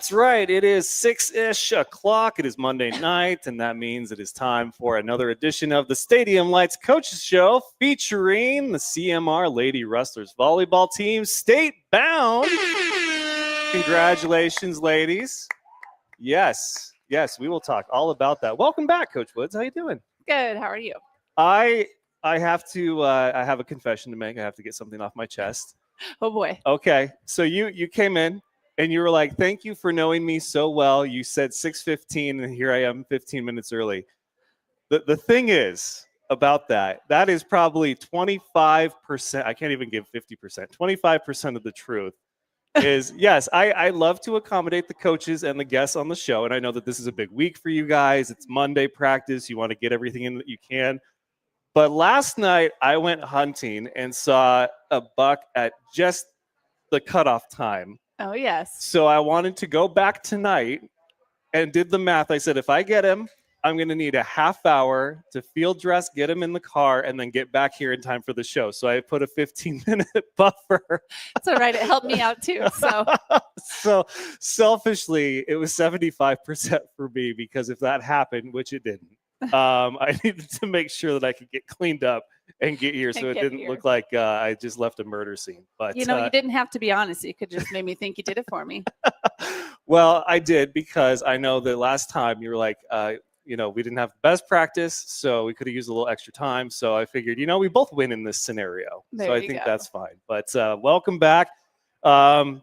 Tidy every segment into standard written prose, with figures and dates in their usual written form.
That's right. It is 6-ish o'clock. It is Monday night, and that means it is time for another edition of the Stadium Lights Coaches Show featuring the CMR Lady Rustlers volleyball team, state bound. Congratulations, ladies. Yes, we will talk all about that. Welcome back, Coach Woods. How you doing? Good. How are you? I have to. I have a confession to make. I have to get something off my chest. Oh boy. Okay, so you came in and you were like, "Thank you for knowing me so well." You said 6:15, and here I am 15 minutes early. The thing is about that is probably 25%. I can't even give 50%. 25% of the truth is yes. I love to accommodate the coaches and the guests on the show, and I know that this is a big week for you guys. It's Monday practice. You want to get everything in that you can. But last night, I went hunting and saw a buck at just the cutoff time. Oh, yes. So I wanted to go back tonight and did the math. I said, if I get him, I'm going to need a half hour to field dress, get him in the car, and then get back here in time for the show. So I put a 15-minute buffer. That's all right. It helped me out, too. So selfishly, it was 75% for me because if that happened, which it didn't, I needed to make sure that I could get cleaned up and get here so it didn't look like I just left a murder scene. But you didn't have to be honest. You could just made me think you did it for me. Well, I did because I know that last time you were like, we didn't have the best practice, so we could have used a little extra time. So I figured, we both win in this scenario. So I think that's fine. But welcome back.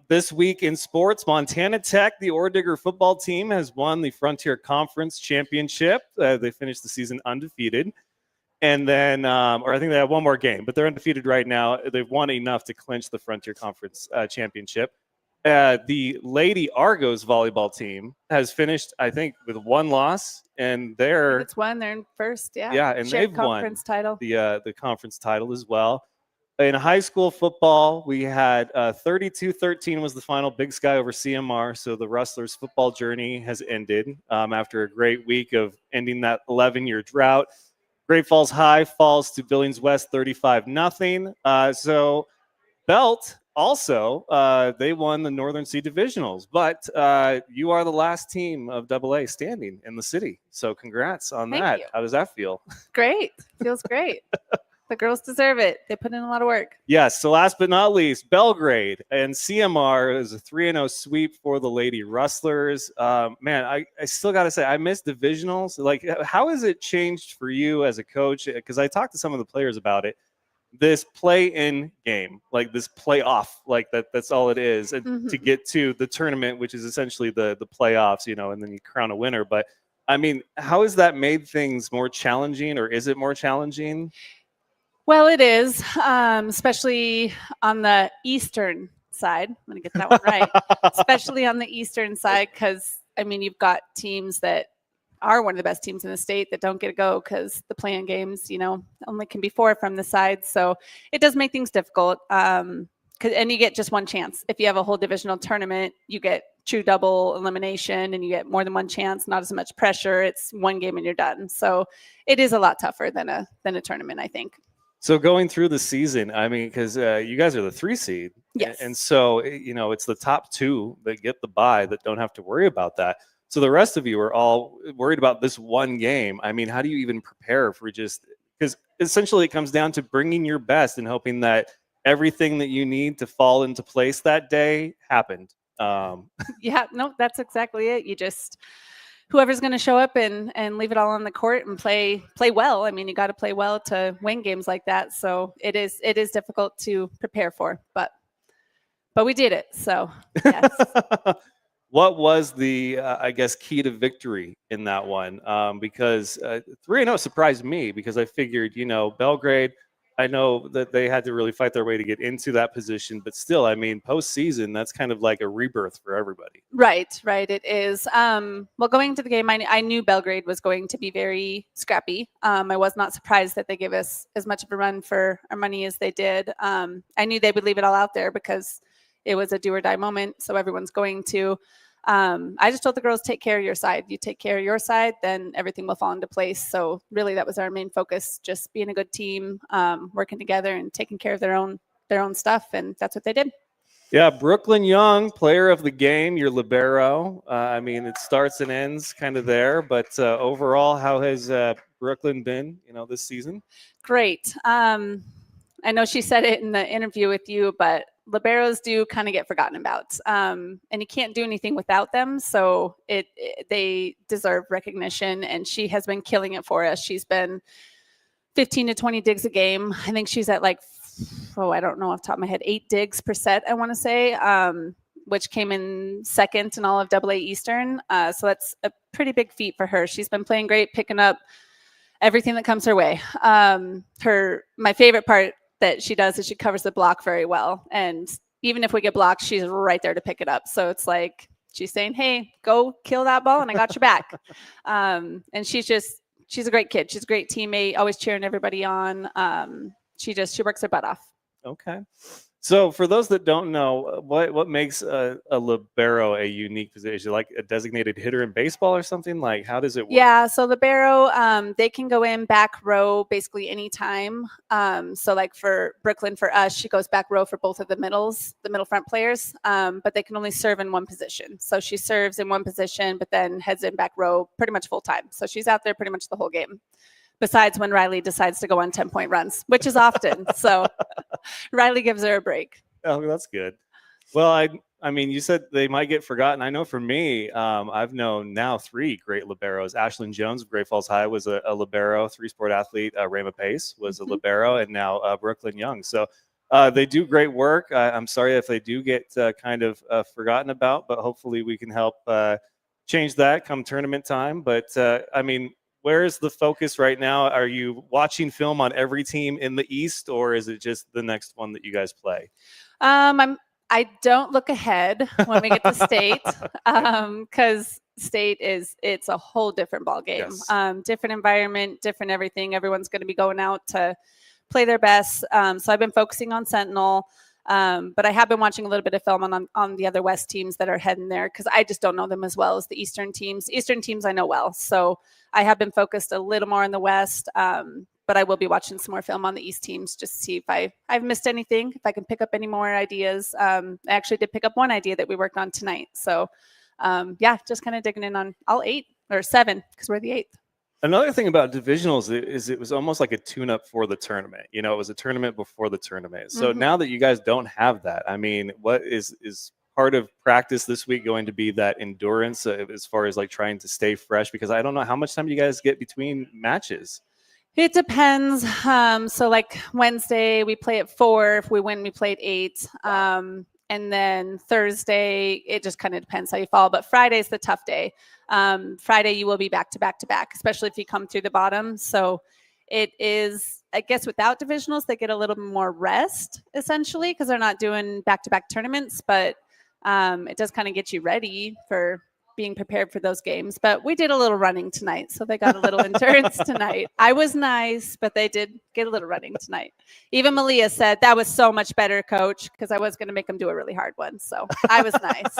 This week in sports, Montana Tech, the Ore Digger football team, has won the Frontier Conference Championship. They finished the season undefeated. And then, or I think they have one more game, but they're undefeated right now. They've won enough to clinch the Frontier Conference Championship. The Lady Argos volleyball team has finished, I think, with one loss, and they're in first, yeah. Yeah, and they've won title. The conference title as well. In high school football, we had 32-13 was the final, Big Sky over CMR. So the Rustlers football journey has ended after a great week of ending that 11-year drought. Great Falls High falls to Billings West 35-0. So Belt also, they won the Northern C Divisionals. But you are the last team of AA standing in the city. So congrats on that. You. How does that feel? Great. Feels great. The girls deserve it. They put in a lot of work. Yes. So last but not least, Belgrade and CMR is a 3-0 sweep for the Lady Rustlers. Man, I still got to say, I miss divisionals. Like, how has it changed for you as a coach? Because I talked to some of the players about it. This play-in game, like this playoff, like that's all it is. And to get to the tournament, which is essentially the playoffs, and then you crown a winner. But, I mean, how has that made things more challenging, or is it more challenging? Well, it is, especially on the eastern side. I'm going to get that one right. Especially on the eastern side because, you've got teams that are one of the best teams in the state that don't get to go because the play-in games, only can be 4 from the side. So it does make things difficult. And you get just one chance. If you have a whole divisional tournament, you get true double elimination and you get more than one chance, not as much pressure. It's one game and you're done. So it is a lot tougher than a tournament, I think. So going through the season, because you guys are the 3 seed. Yes. And so, it's the top 2 that get the bye that don't have to worry about that. So the rest of you are all worried about this one game. How do you even prepare for because essentially it comes down to bringing your best and hoping that everything that you need to fall into place that day happened. Yeah, no, that's exactly it. You just... whoever's going to show up and leave it all on the court and play well. You got to play well to win games like that. So it is difficult to prepare for, but we did it. So yes. What was the, key to victory in that one? Because 3-0 surprised me because I figured, Belgrade, I know that they had to really fight their way to get into that position, but still, postseason, that's kind of like a rebirth for everybody. Right. It is. Well, going into the game, I knew Belgrade was going to be very scrappy. I was not surprised that they gave us as much of a run for our money as they did. I knew they would leave it all out there because it was a do or die moment. So everyone's going to. I just told the girls, take care of your side. You take care of your side, then everything will fall into place. So really that was our main focus, just being a good team, working together and taking care of their own stuff. And that's what they did. Yeah, Brooklyn Young, player of the game, your libero. I mean, it starts and ends kind of there, but overall, how has Brooklyn been, this season? Great. I know she said it in the interview with you, but liberos do kind of get forgotten about, and you can't do anything without them. So they deserve recognition, and she has been killing it for us. She's been 15 to 20 digs a game. I think she's at I don't know off the top of my head, 8 digs per set, I want to say, which came in second in all of AA Eastern. So that's a pretty big feat for her. She's been playing great, picking up everything that comes her way. My favorite part that she does is she covers the block very well. And even if we get blocked, she's right there to pick it up. So it's like she's saying, hey, go kill that ball and I got your back. And she's a great kid. She's a great teammate, always cheering everybody on. She works her butt off. Okay. So for those that don't know, what makes a libero a unique position? Is it like a designated hitter in baseball or something? Like, how does it work? Yeah, so libero, they can go in back row basically anytime. So like for Brooklyn, for us, she goes back row for both of the middle front players, but they can only serve in one position. So she serves in one position, but then heads in back row pretty much full time. So she's out there pretty much the whole game. Besides when Riley decides to go on 10-point runs, which is often. So Riley gives her a break. Oh, that's good. Well, I mean, you said they might get forgotten. I know for me, I've known now 3 great liberos. Ashlyn Jones of Great Falls High was a libero, 3-sport athlete. Rama Pace was a libero, and now Brooklyn Young. So they do great work. I'm sorry if they do get kind of forgotten about, but hopefully we can help change that come tournament time. But I mean, where is the focus right now? Are you watching film on every team in the East, or is it just the next one that you guys play? I don't look ahead when we get to state, because state it's a whole different ball game. Yes. Different environment, different everything. Everyone's going to be going out to play their best. So I've been focusing on Sentinel. But I have been watching a little bit of film on the other West teams that are heading there, because I just don't know them as well as the Eastern teams. Eastern teams I know well. So I have been focused a little more on the West, but I will be watching some more film on the East teams just to see if I've missed anything, if I can pick up any more ideas. I actually did pick up one idea that we worked on tonight. So yeah, just kind of digging in on all 8 or 7, because we're the 8th. Another thing about divisionals is it was almost like a tune-up for the tournament. It was a tournament before the tournament. So now that you guys don't have that, I mean, what is part of practice this week going to be that endurance as far as like trying to stay fresh? Because I don't know how much time you guys get between matches. It depends. So like Wednesday, we play at 4. If we win, we play at 8. And then Thursday, it just kind of depends how you fall. But Friday's the tough day. Friday, you will be back to back, especially if you come through the bottom. So it is, I guess, without divisionals, they get a little more rest, essentially, because they're not doing back-to-back tournaments. But it does kind of get you ready for being prepared for those games. But we did a little running tonight, so they got a little endurance tonight. I was nice, but they did get a little running tonight. Even Malia said, that was so much better, coach, because I was going to make them do a really hard one. So I was nice.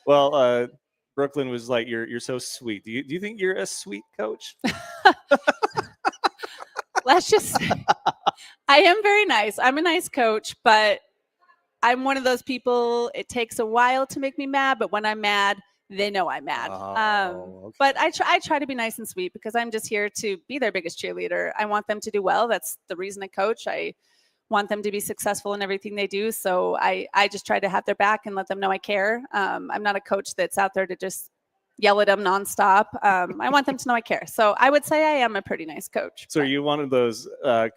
Well, Brooklyn was like, you're so sweet. Do you think you're a sweet coach? Let's just say, I am very nice. I'm a nice coach, but I'm one of those people, it takes a while to make me mad, but when I'm mad, they know I'm mad. Okay. But I try to be nice and sweet, because I'm just here to be their biggest cheerleader. I want them to do well. That's the reason I coach. I want them to be successful in everything they do. So I just try to have their back and let them know I care. I'm not a coach that's out there to just yell at them nonstop. I want them to know I care. So I would say I am a pretty nice coach. So are you one of those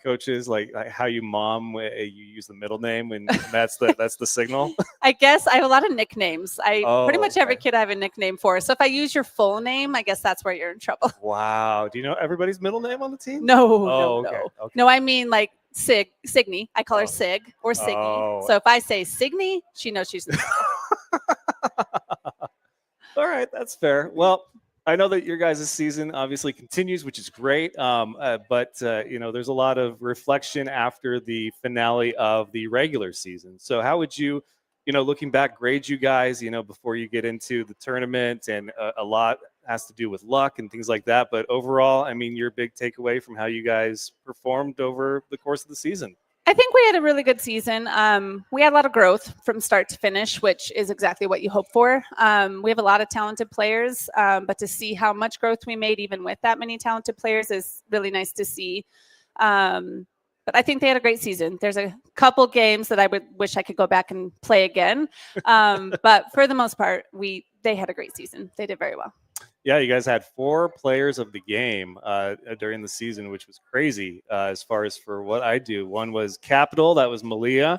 coaches like how you mom, you use the middle name when that's the signal? I guess I have a lot of nicknames. Pretty much every kid I have a nickname for. So if I use your full name, I guess that's where you're in trouble. Wow. Do you know everybody's middle name on the team? No. No, I mean like Signy. I call her Sig or Signy. So if I say Signy, she knows she's in trouble. All right, that's fair. Well, I know that your guys' season obviously continues, which is great. But there's a lot of reflection after the finale of the regular season. So how would you, looking back, grade you guys, before you get into the tournament? And a lot has to do with luck and things like that. But overall, I mean, your big takeaway from how you guys performed over the course of the season? I think we had a really good season. We had a lot of growth from start to finish, which is exactly what you hope for. We have a lot of talented players, but to see how much growth we made even with that many talented players is really nice to see. But I think they had a great season. There's a couple games that I would wish I could go back and play again. But for the most part, they had a great season. They did very well. Yeah, you guys had 4 players of the game during the season, which was crazy as far as for what I do. One was Capital, that was Malia.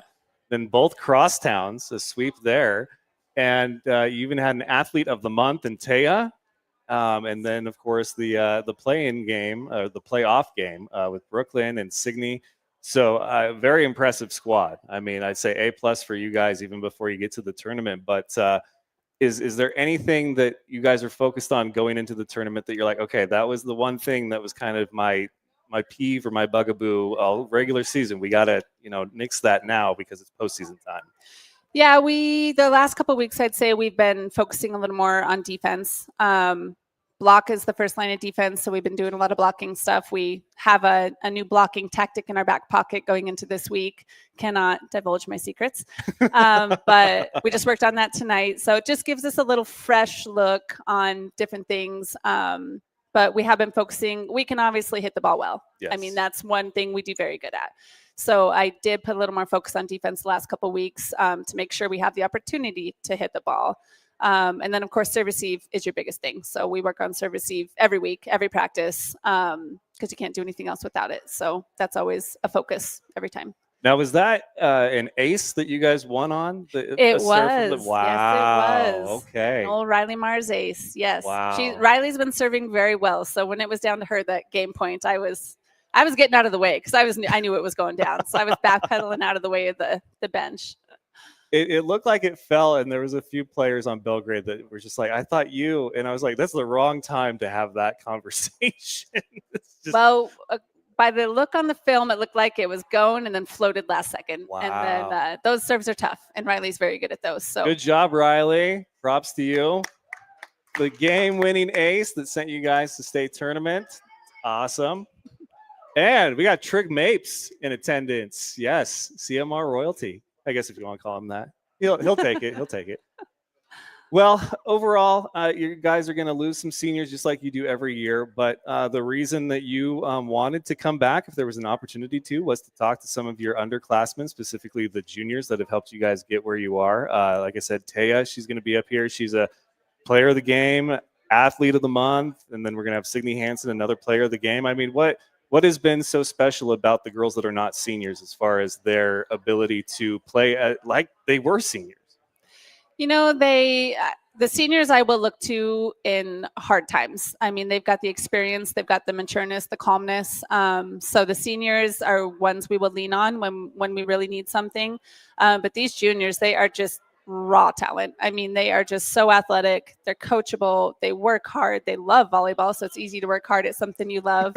Then both crosstowns, a sweep there. And you even had an athlete of the month in Taya. And then, of course, the play-in game, the playoff game with Brooklyn and Signe. So very impressive squad. I mean, I'd say A+ for you guys even before you get to the tournament. But is there anything that you guys are focused on going into the tournament that you're like, okay, that was the one thing that was kind of my peeve or my bugaboo all regular season? We got to, nix that now because it's postseason time. Yeah, the last couple of weeks, I'd say we've been focusing a little more on defense. Block is the first line of defense, so we've been doing a lot of blocking stuff. We have a new blocking tactic in our back pocket going into this week. Cannot divulge my secrets, but we just worked on that tonight. So it just gives us a little fresh look on different things. But we have been focusing. We can obviously hit the ball well. Yes. I mean, that's one thing we do very good at. So I did put a little more focus on defense the last couple of weeks to make sure we have the opportunity to hit the ball. And then, of course, serve receive is your biggest thing. So we work on serve receive every week, every practice, because you can't do anything else without it. So that's always a focus every time. Now, was that an ace that you guys won on? It was. Wow. Yes, it was. Okay. Old Riley Mars ace. Yes. Wow. Riley's been serving very well. So when it was down to her that game point, I was getting out of the way because I knew it was going down. So I was backpedaling out of the way of the bench. It looked like it fell, and there was a few players on Belgrade that were just like, I thought you, and I was like, that's the wrong time to have that conversation. Well, by the look on the film, it looked like it was going and then floated last second. Wow. And then those serves are tough, and Riley's very good at those. So good job, Riley. Props to you. The game-winning ace that sent you guys to state tournament. Awesome. And we got Trig Mapes in attendance. Yes, CMR royalty. I guess if you want to call him that. He'll take it. He'll take it. Well, overall, you guys are going to lose some seniors just like you do every year. But the reason that you wanted to come back, if there was an opportunity to, was to talk to some of your underclassmen, specifically the juniors that have helped you guys get where you are. Like I said, Taya, she's going to be up here. She's a player of the game, athlete of the month. And then we're going to have Signe Hansen, another player of the game. I mean, what has been so special about the girls that are not seniors as far as their ability to play like they were seniors? The seniors I will look to in hard times. I mean, they've got the experience, they've got the matureness, the calmness. So the seniors are ones we will lean on when we really need something. But these juniors, they are just raw talent. I mean, they are just so athletic. They're coachable. They work hard. They love volleyball, so it's easy to work hard at something you love.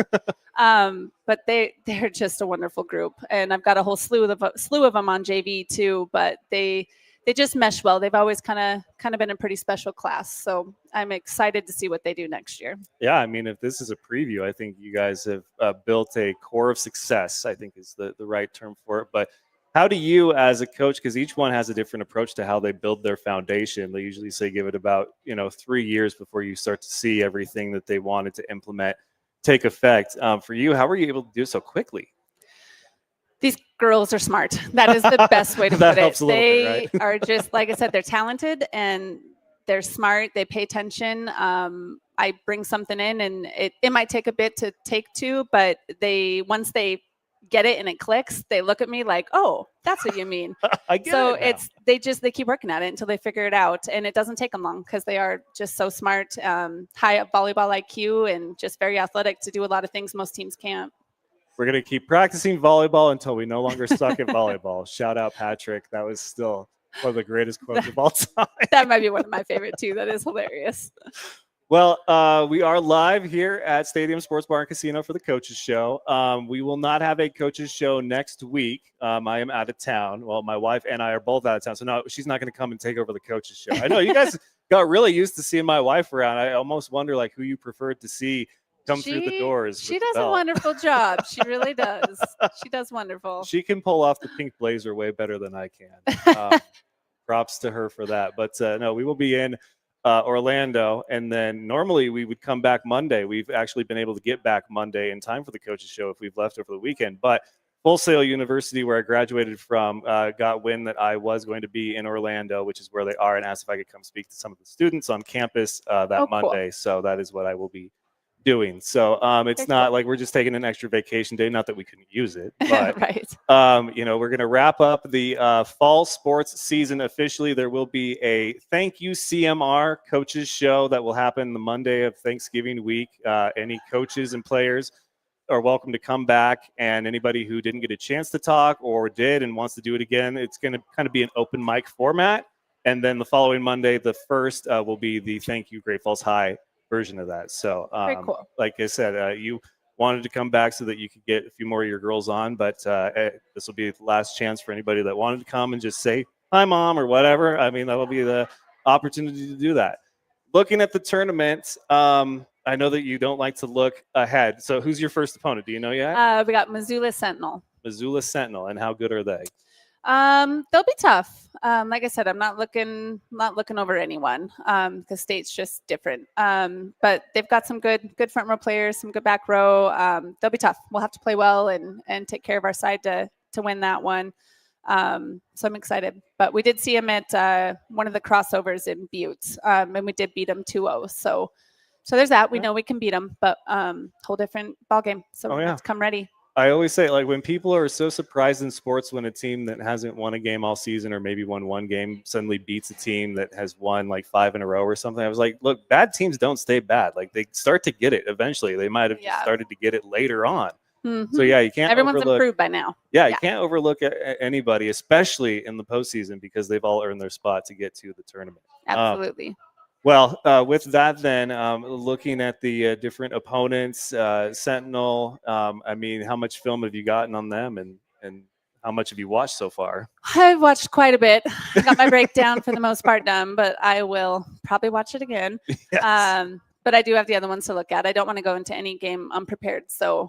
But they're just a wonderful group, and I've got a whole slew of them on JV too. But they just mesh well. They've always kind of been a pretty special class. So I'm excited to see what they do next year. Yeah, I mean, if this is a preview, I think you guys have built a core of success, I think is the right term for it. But how do you as a coach, because each one has a different approach to how they build their foundation. They usually say give it about 3 years before you start to see everything that they wanted to implement take effect. For you, how were you able to do so quickly? These girls are smart. That is the best way to that put helps it. A little They bit, right? are just, like I said, they're talented and they're smart. They pay attention. I bring something in and it might take a bit to take to, but once they get it and it clicks, they look at me like, oh, that's what you mean. I get it now. They keep working at it until they figure it out, and it doesn't take them long because they are just so smart, high up volleyball IQ, and just very athletic to do a lot of things most teams can't. We're going to keep practicing volleyball until we no longer suck at volleyball. Shout out Patrick. That was still one of the greatest quotes of all time. That might be one of my favorite too. That is hilarious. Well, we are live here at Stadium Sports Bar and Casino for the Coaches Show. We will not have a Coaches Show next week. I am out of town. Well, my wife and I are both out of town, so no, she's not going to come and take over the Coaches Show. I know you guys got really used to seeing my wife around. I almost wonder who you preferred to see come through the doors. She does a wonderful job. She really does. She does wonderful. She can pull off the pink blazer way better than I can. Props to her for that. But no, we will be in Orlando, and then normally we would come back Monday. We've actually been able to get back Monday in time for the coaches show if we've left over the weekend. But Full Sail University, where I graduated from, got wind that I was going to be in Orlando, which is where they are, and asked if I could come speak to some of the students on campus that Monday. Cool. So that is what I will be doing. So it's not like we're just taking an extra vacation day, not that we couldn't use it, but right. We're going to wrap up the fall sports season officially. There will be a thank you CMR coaches show that will happen the Monday of Thanksgiving week. Any coaches and players are welcome to come back, and anybody who didn't get a chance to talk or did and wants to do it again, it's going to kind of be an open mic format. And then the following Monday, the 1st, will be the thank you Great Falls High version of that. So very cool. Like I said, you wanted to come back so that you could get a few more of your girls on, but this will be the last chance for anybody that wanted to come and just say hi mom or whatever. I mean, that'll be the opportunity to do that. Looking at the tournament, I know that you don't like to look ahead, so who's your first opponent? Do you know yet? We got Missoula Sentinel. And how good are they? They'll be tough. Like I said, I'm not looking over anyone because state's just different. But they've got some good front row players, some good back row. They'll be tough. We'll have to play well and take care of our side to win that one. So I'm excited. But we did see them at one of the crossovers in Butte, and we did beat them 2-0. So there's that. We know we can beat them, but whole different ball game. So let's come ready. I always say, like, when people are so surprised in sports when a team that hasn't won a game all season or maybe won one game suddenly beats a team that has won like 5 in a row or something. I was like, look, bad teams don't stay bad. Like, they start to get it eventually. They might have just started to get it later on. Mm-hmm. So, you can't Everyone's improved by now. Yeah, you can't overlook anybody, especially in the postseason, because they've all earned their spot to get to the tournament. Absolutely. Well, with that then, looking at the different opponents, Sentinel, I mean, how much film have you gotten on them and how much have you watched so far? I've watched quite a bit. I got my breakdown for the most part done, but I will probably watch it again. Yes. But I do have the other ones to look at. I don't want to go into any game unprepared, so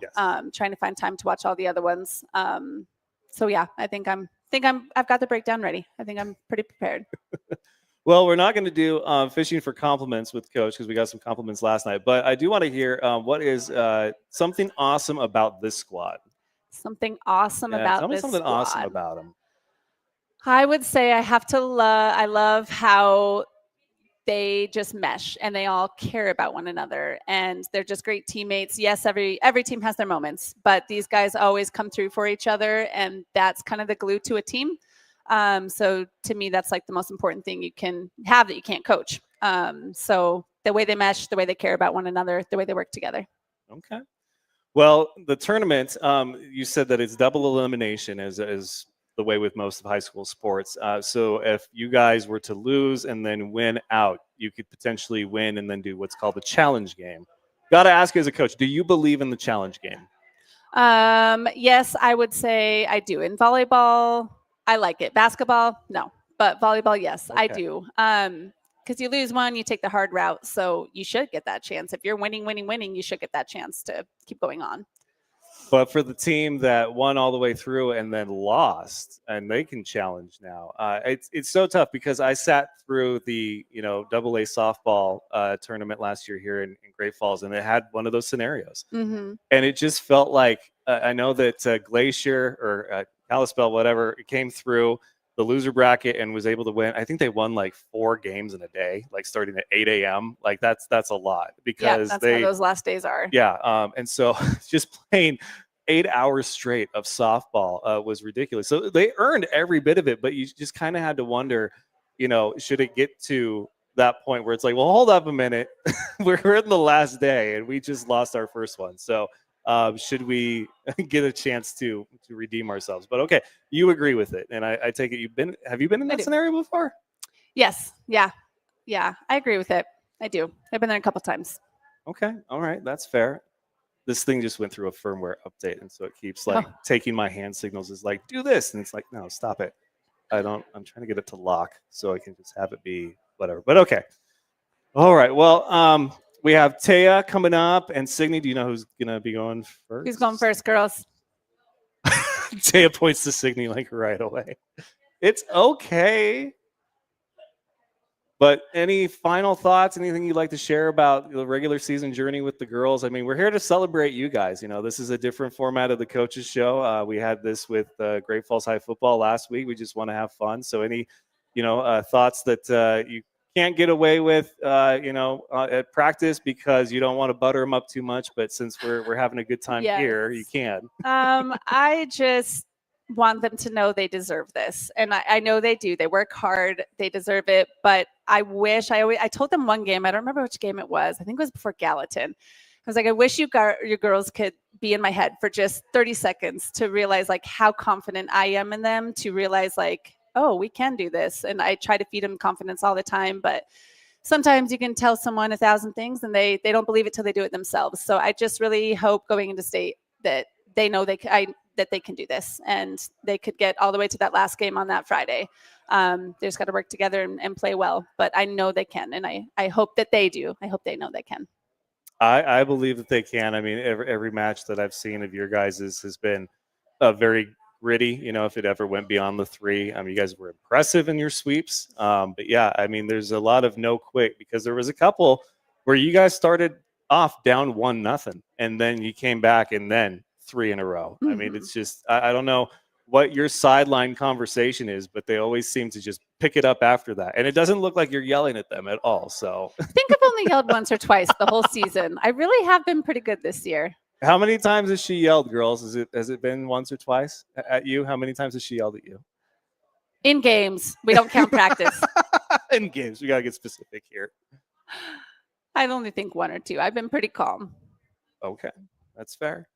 trying to find time to watch all the other ones. So yeah, I've got the breakdown ready. I think I'm pretty prepared. Well, we're not going to do fishing for compliments with Coach because we got some compliments last night. But I do want to hear what is something awesome about this squad. Something awesome about tell me this something squad. Awesome about them. I would say I have to I love how they just mesh and they all care about one another and they're just great teammates. Yes, every team has their moments, but these guys always come through for each other, and that's kind of the glue to a team. So to me, that's like the most important thing you can have that you can't coach. So the way they mesh, the way they care about one another, the way they work together. Okay. Well, the tournament, you said that it's double elimination as the way with most of high school sports. So if you guys were to lose and then win out, you could potentially win and then do what's called the challenge game. Got to ask you as a coach, do you believe in the challenge game? Yes, I would say I do. In volleyball, I like it. Basketball, no. But volleyball, yes, okay. I do. Because you lose one, you take the hard route. So you should get that chance. If you're winning, you should get that chance to keep going on. But for the team that won all the way through and then lost, and they can challenge now, it's so tough because I sat through the AA softball tournament last year here in Great Falls, and it had one of those scenarios. Mm-hmm. And it just felt like I know that Glacier or Kalispell, whatever, it came through the loser bracket and was able to win. I think they won like 4 games in a day, like starting at 8 a.m. Like that's a lot because that's how those last days are. Yeah. And so just playing 8 hours straight of softball was ridiculous. So they earned every bit of it, but you just kind of had to wonder, should it get to that point where it's like, well, hold up a minute. We're in the last day and we just lost our first one. So should we get a chance to redeem ourselves? But okay, you agree with it, and I take it have you been in that scenario before? Yes. Yeah. I agree with it. I do. I've been there a couple times. Okay. All right. That's fair. This thing just went through a firmware update, and so it keeps taking my hand signals is like, do this, and it's like, no, stop it. I'm trying to get it to lock so I can just have it be whatever. But okay. All right. Well, we have Taya coming up, and Signe. Do you know who's gonna be going first? Who's going first, girls? Taya points to Signe like right away. It's okay. But any final thoughts? Anything you'd like to share about the regular season journey with the girls? I mean, we're here to celebrate you guys. You know, this is a different format of the coaches show. We had this with Great Falls High football last week. We just want to have fun. So any, thoughts that you can't get away with, at practice because you don't want to butter them up too much. But since we're having a good time here, you can. I just want them to know they deserve this. And I know they do. They work hard. They deserve it. But I wish I told them one game. I don't remember which game it was. I think it was before Gallatin. I was like, I wish your girls could be in my head for just 30 seconds to realize like how confident I am in them, to realize like, oh, we can do this. And I try to feed them confidence all the time. But sometimes you can tell someone 1,000 things and they don't believe it till they do it themselves. So I just really hope going into state that they know that they can do this and they could get all the way to that last game on that Friday. They just got to work together and play well, but I know they can. And I hope that they do. I hope they know they can. I believe that they can. I mean, every match that I've seen of your guys' has been very gritty. You know, if it ever went beyond the 3, you guys were impressive in your sweeps. But yeah, I mean, there's a lot of no quit because there was a couple where you guys started off down 1-0 and then you came back and then 3 in a row. I mean, it's just, I don't know what your sideline conversation is, but they always seem to just pick it up after that. And it doesn't look like you're yelling at them at all. So I think I've only yelled once or twice the whole season. I really have been pretty good this year. How many times has she yelled, girls? Has it been once or twice at you? How many times has she yelled at you? In games. We don't count practice. In games. We got to get specific here. I only think 1 or 2. I've been pretty calm. Okay. That's fair.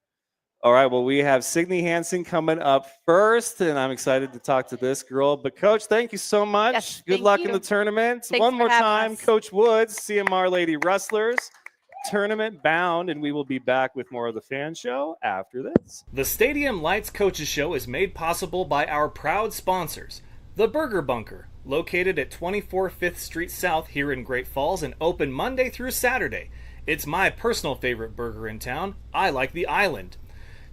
All right, well, we have Signe Hansen coming up first, and I'm excited to talk to this girl. But, Coach, thank you so much. Yes, good luck in the tournament. Thanks one more time, us. Coach Woods, CMR Lady Rustlers, tournament bound, and we will be back with more of the F.A.N show after this. The Stadium Lights Coaches Show is made possible by our proud sponsors, the Burger Bunker, located at 24 5th Street South here in Great Falls and open Monday through Saturday. It's my personal favorite burger in town. I like the Island.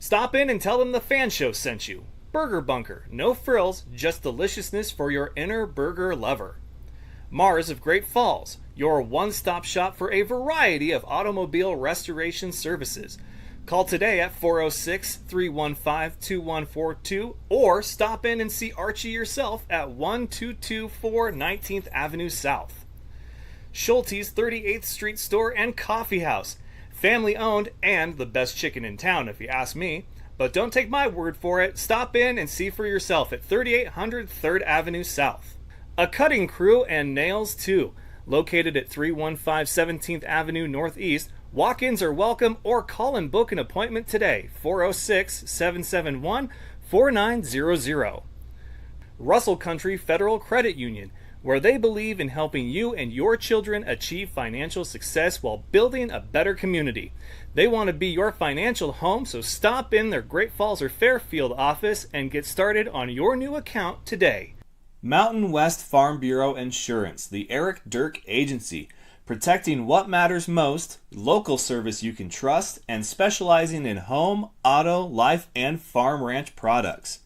Stop in and tell them the F.A.N show sent you. Burger Bunker, no frills, just deliciousness for your inner burger lover. Mars of Great Falls, your one-stop shop for a variety of automobile restoration services. Call today at 406-315-2142 or stop in and see Archie yourself at 1224 19th Avenue South. Schulte's 38th Street Store and Coffee House. Family owned and the best chicken in town if you ask me. But don't take my word for it. Stop in and see for yourself at 3800 3rd Avenue South. A Cutting Crew and Nails too. Located at 315 17th Avenue Northeast. Walk-ins are welcome or call and book an appointment today. 406-771-4900. Russell Country Federal Credit Union, where they believe in helping you and your children achieve financial success while building a better community. They want to be your financial home, so stop in their Great Falls or Fairfield office and get started on your new account today. Mountain West Farm Bureau Insurance, the Eric Dirk Agency, protecting what matters most, local service you can trust, and specializing in home, auto, life, and farm ranch products.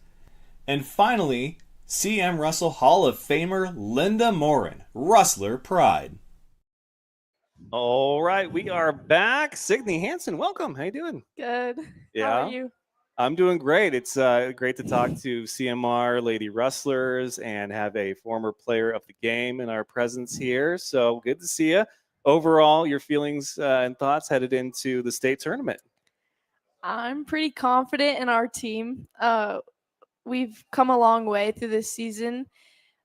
And finally, CM Russell Hall of Famer Linda Morin, Rustler Pride. All right, we are back. Signe Hansen, welcome. How you doing? Good. Yeah. How are you? I'm doing great. It's great to talk to CMR Lady Rustlers and have a former player of the game in our presence here. So good to see you. Overall, your feelings and thoughts headed into the state tournament? I'm pretty confident in our team. We've come a long way through this season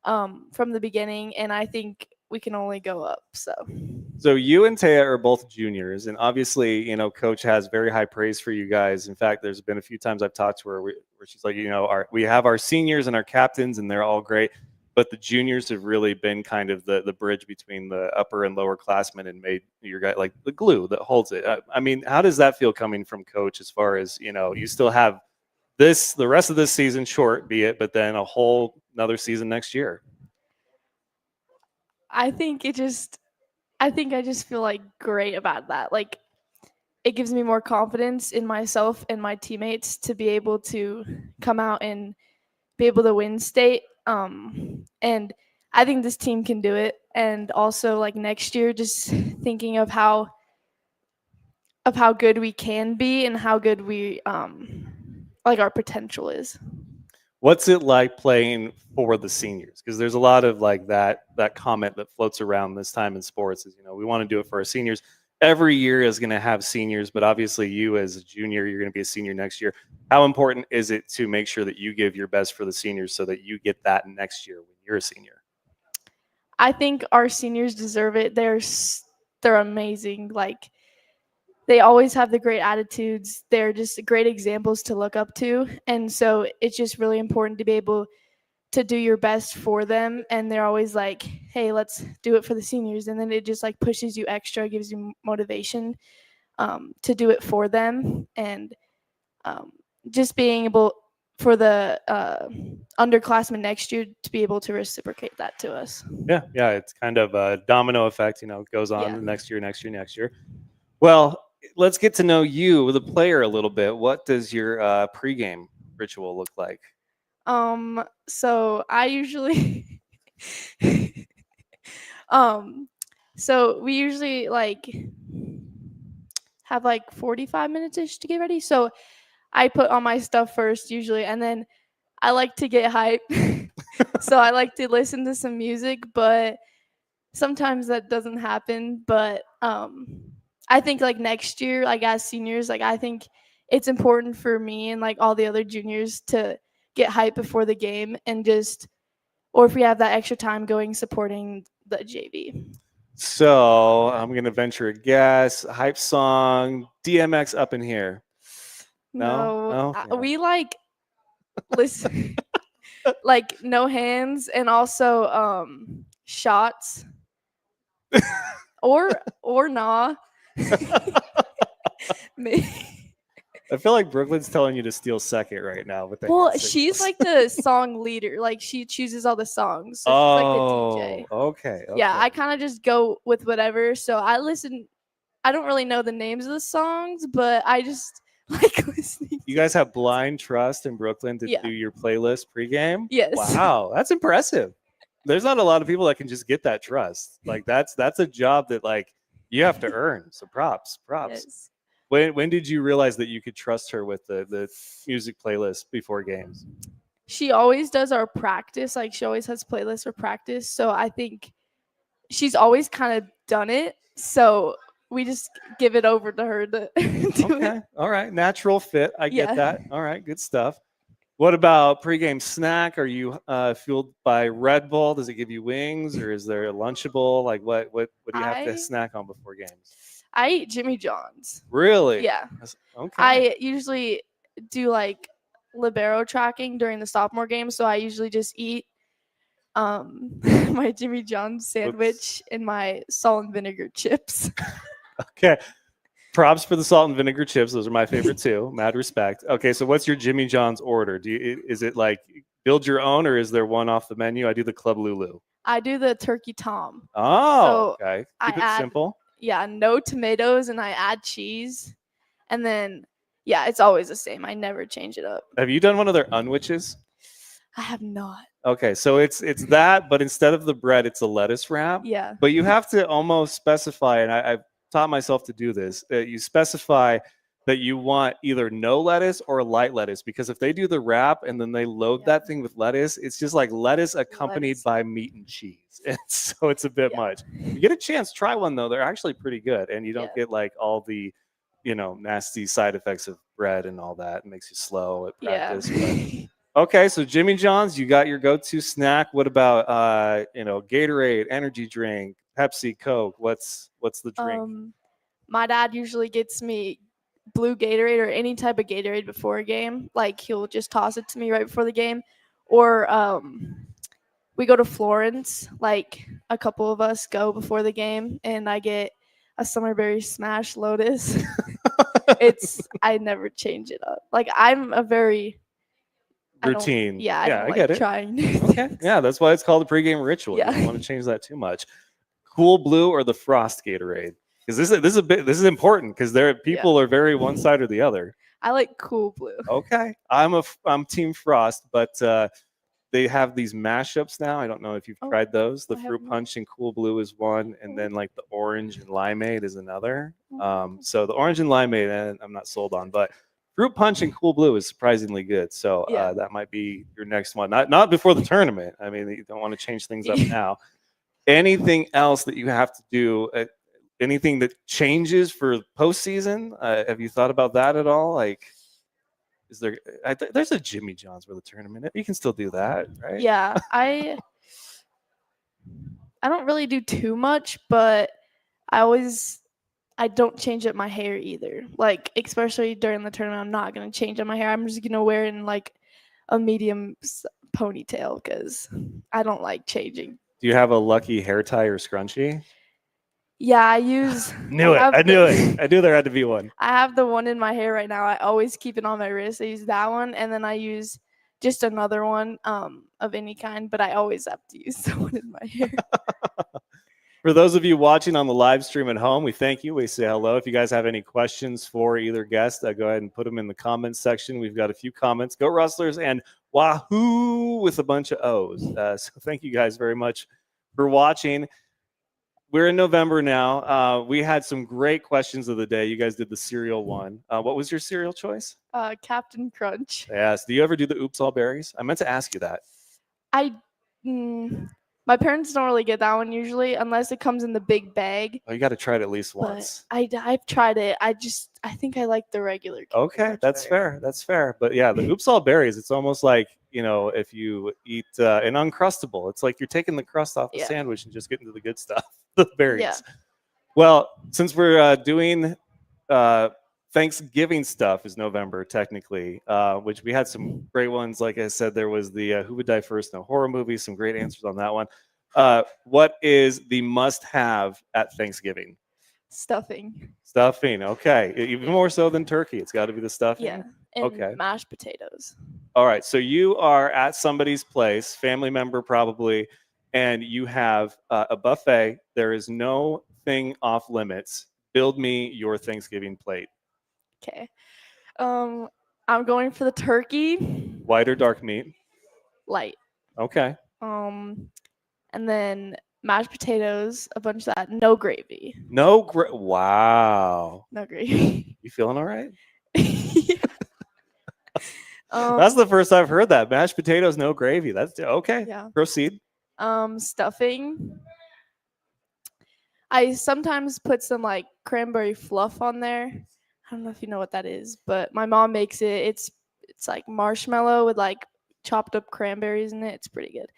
from the beginning, and I think we can only go up. So you and Taya are both juniors, and obviously, you know, Coach has very high praise for you guys. In fact, there's been a few times I've talked to her where she's like, you know, we have our seniors and our captains, and they're all great, but the juniors have really been kind of the bridge between the upper and lower classmen and made your guy like the glue that holds it. I mean, how does that feel coming from Coach as far as, you know, you still have the rest of this season short, be it, but then a whole another season next year? I think I think I just feel like great about that. Like it gives me more confidence in myself and my teammates to be able to come out and be able to win state. And I think this team can do it. And also like next year, just thinking of how good we can be and how good we like our potential is. What's it like playing for the seniors? Because there's a lot of like that comment that floats around this time in sports is, we want to do it for our seniors. Every year is going to have seniors, but obviously you as a junior, you're going to be a senior next year. How important is it to make sure that you give your best for the seniors so that you get that next year when you're a senior? I think our seniors deserve it. They're amazing. Like they always have the great attitudes. They're just great examples to look up to. And so it's just really important to be able to do your best for them. And they're always like, hey, let's do it for the seniors. And then it just like pushes you extra, gives you motivation to do it for them. And just being able for the underclassmen next year to be able to reciprocate that to us. Yeah, it's kind of a domino effect, it goes on Yeah. next year. Well, let's get to know you, the player, a little bit. What does your pregame ritual look like? So I usually so we usually like have like 45 minutes ish to get ready. So I put on my stuff first usually, and then I like to get hype. So I like to listen to some music, but sometimes that doesn't happen. But I think like next year, like as seniors, like I think it's important for me and like all the other juniors to get hype before the game and just, or if we have that extra time going supporting the JV. So I'm going to venture a guess. Hype song, DMX Up in Here. No? Yeah. We like listen like No Hands and also Shots or Nah. I feel like Brooklyn's telling you to steal second right now. With the Well, hand she's signals. like the song leader. Like she chooses all the songs. So Oh, she's like the DJ. okay. Yeah, I kind of just go with whatever. So I listen. I don't really know the names of the songs, but I just like listening. You guys have blind trust in Brooklyn to Yeah. do your playlist pregame? Yes. Wow, that's impressive. There's not a lot of people that can just get that trust. Like that's a job that like you have to earn. So props. Yes. When did you realize that you could trust her with the music playlist before games? She always does our practice. Like she always has playlists for practice. So I think she's always kind of done it. So we just give it over to her to do it. All right. Natural fit. I get Yeah. that. All right. Good stuff. What about pregame snack? Are you fueled by Red Bull? Does it give you wings, or is there a Lunchable? Like what do you have to snack on before games? I eat Jimmy John's. Really? Yeah. Okay. I usually do like libero tracking during the sophomore game, so I usually just eat my Jimmy John's sandwich and my salt and vinegar chips. Okay. Props for the salt and vinegar chips. Those are my favorite too. Mad respect. Okay, so what's your Jimmy John's order? Is it like build your own, or is there one off the menu? I do the Club Lulu. I do the turkey tom. Oh, So okay. I Keep it add- simple. Yeah, no tomatoes, and I add cheese, and then yeah, it's always the same. I never change it up. Have you done one of their unwitches? I have not. Okay, so it's that, but instead of the bread, it's a lettuce wrap. Yeah. But you have to almost specify, and I've taught myself to do this. You specify that you want either no lettuce or light lettuce, because if they do the wrap and then they load that thing with lettuce, it's just like lettuce accompanied by meat and cheese. And so it's a bit much. You get a chance, try one though. They're actually pretty good, and you don't get like all the, nasty side effects of bread and all that. It makes you slow at practice. Yeah. Okay, so Jimmy John's, you got your go-to snack. What about Gatorade, energy drink, Pepsi, Coke? What's the drink? My dad usually gets me blue Gatorade or any type of Gatorade before a game. Like he'll just toss it to me right before the game. Or we go to Florence, like a couple of us go before the game, and I get a Summerberry Smash Lotus. I never change it up. Like I'm a very routine. I don't I get it. Trying. Okay. Yeah, that's why it's called a pregame ritual. Yeah. You don't want to change that too much. Cool Blue or the Frost Gatorade? Because this is important because people are very one side or the other. I like Cool Blue. Okay, I'm Team Frost, but they have these mashups now. I don't know if you've tried those. The Fruit Punch and Cool Blue is one, and then like the Orange and Limeade is another. So the Orange and Limeade, I'm not sold on, but Fruit Punch and Cool Blue is surprisingly good. So that might be your next one. Not before the tournament. I mean, you don't want to change things up now. Anything else that you have to do? Anything that changes for postseason? Have you thought about that at all? Like, is there? There's a Jimmy John's for the tournament. You can still do that, right? Yeah, I don't really do too much, but I don't change up my hair either. Like, especially during the tournament, I'm not gonna change up my hair. I'm just gonna wear it in like a medium ponytail because I don't like changing. Do you have a lucky hair tie or scrunchie? Yeah, I use. I knew it. I knew there had to be one. I have the one in my hair right now. I always keep it on my wrist. I use that one, and then I use just another one of any kind, but I always have to use the one in my hair. For those of you watching on the live stream at home, we thank you. We say hello. If you guys have any questions for either guest, go ahead and put them in the comments section. We've got a few comments. Go Rustlers and Wahoo with a bunch of O's. So thank you guys very much for watching. We're in November now. We had some great questions of the day. You guys did the cereal one. What was your cereal choice? Captain Crunch. Yes. Do you ever do the Oops All Berries? I meant to ask you that. My parents don't really get that one usually unless it comes in the big bag. Oh, you got to try it at least once. I've tried it. I think I like the regular. Okay, that's fair. That's fair. But yeah, the Oops All Berries, it's almost like, if you eat an Uncrustable, it's like you're taking the crust off the sandwich and just getting to the good stuff, the berries. Yeah. Well, since we're doing Thanksgiving stuff is November technically, which we had some great ones. Like I said, there was the Who Would Die First in a Horror Movie, some great answers on that one. What is the must-have at Thanksgiving? Stuffing. Stuffing, okay. Even more so than turkey. It's got to be the stuffing? Yeah, and mashed potatoes. All right, so you are at somebody's place, family member probably, and you have a buffet. There is no thing off limits. Build me your Thanksgiving plate. Okay. I'm going for the turkey. White or dark meat? Light. Okay. And then mashed potatoes, a bunch of that. No gravy. Wow. No gravy. You feeling all right? Yeah. That's the first I've heard that. Mashed potatoes, no gravy. That's okay. Yeah. Proceed. Stuffing. I sometimes put some like cranberry fluff on there. I don't know if you know what that is, but my mom makes it. It's like marshmallow with like chopped up cranberries in it. It's pretty good.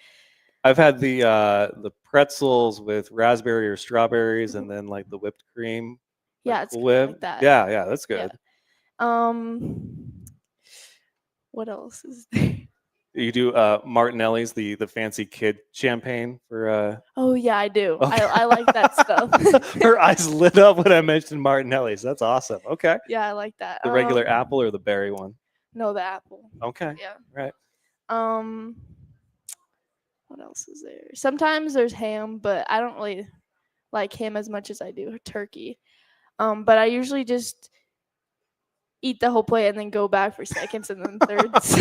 I've had the pretzels with raspberry or strawberries, and then like the whipped cream. Yeah, it's like that. Yeah, that's good. Yeah. What else is there? You do Martinelli's, the fancy kid champagne for. Oh yeah, I do. Okay. I like that stuff. Her eyes lit up when I mentioned Martinelli's. That's awesome. Okay. Yeah, I like that. The regular apple or the berry one? No, the apple. Okay. Yeah. Right. What else is there? Sometimes there's ham, but I don't really like ham as much as I do turkey. But I usually just eat the whole plate and then go back for seconds and then thirds.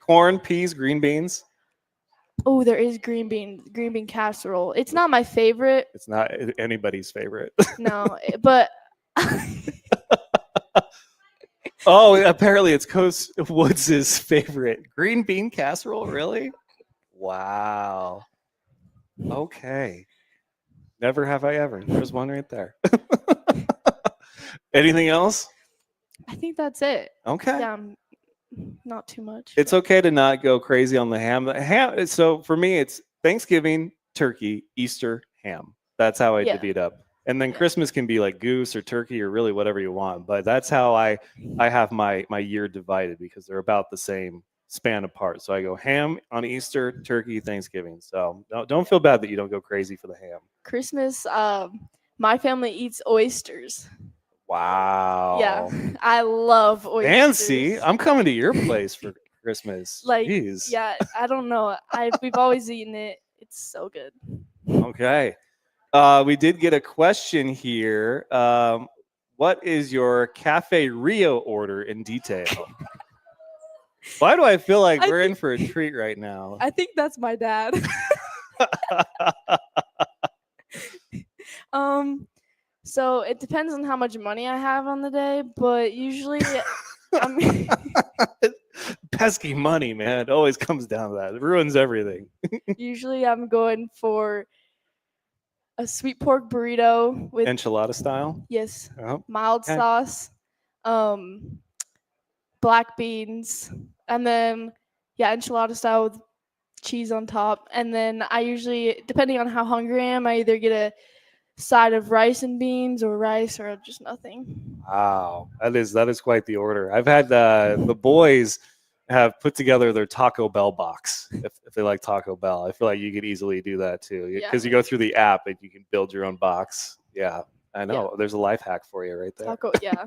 Corn, peas, green beans. Oh, there is green bean casserole. It's not my favorite. It's not anybody's favorite. No, but oh, apparently it's Coach Woods' favorite. Green bean casserole, really? Wow. Okay. Never have I ever. There's one right there. Anything else? I think that's it. Okay. Yeah, not too much. It's okay to not go crazy on the ham. So for me, it's Thanksgiving, turkey, Easter, ham. That's how I divvy it up. And then Christmas can be like goose or turkey or really whatever you want. But that's how I have my year divided because they're about the same span apart. So I go ham on Easter, turkey, Thanksgiving. So don't feel bad that you don't go crazy for the ham. Christmas, my family eats oysters. Wow. Yeah, I love oysters. Fancy. I'm coming to your place for Christmas. Jeez. Yeah, I don't know. We've always eaten it. It's so good. Okay. We did get a question here. What is your Cafe Rio order in detail? Why do I feel like we're in for a treat right now? I think that's my dad. So it depends on how much money I have on the day, but usually I'm Pesky money, man. It always comes down to that. It ruins everything. usually I'm going for a sweet pork burrito with Enchilada style? yes, Oh, mild okay. sauce, black beans, and then enchilada style with cheese on top. And then I usually, depending on how hungry I am, I either get a side of rice and beans or rice or just nothing. Wow, that is quite the order. I've had the boys have put together their Taco Bell box if they like Taco Bell. I feel like you could easily do that too because you go through the app and you can build your own box. Yeah, I know. Yeah. There's a life hack for you right there. Taco, yeah.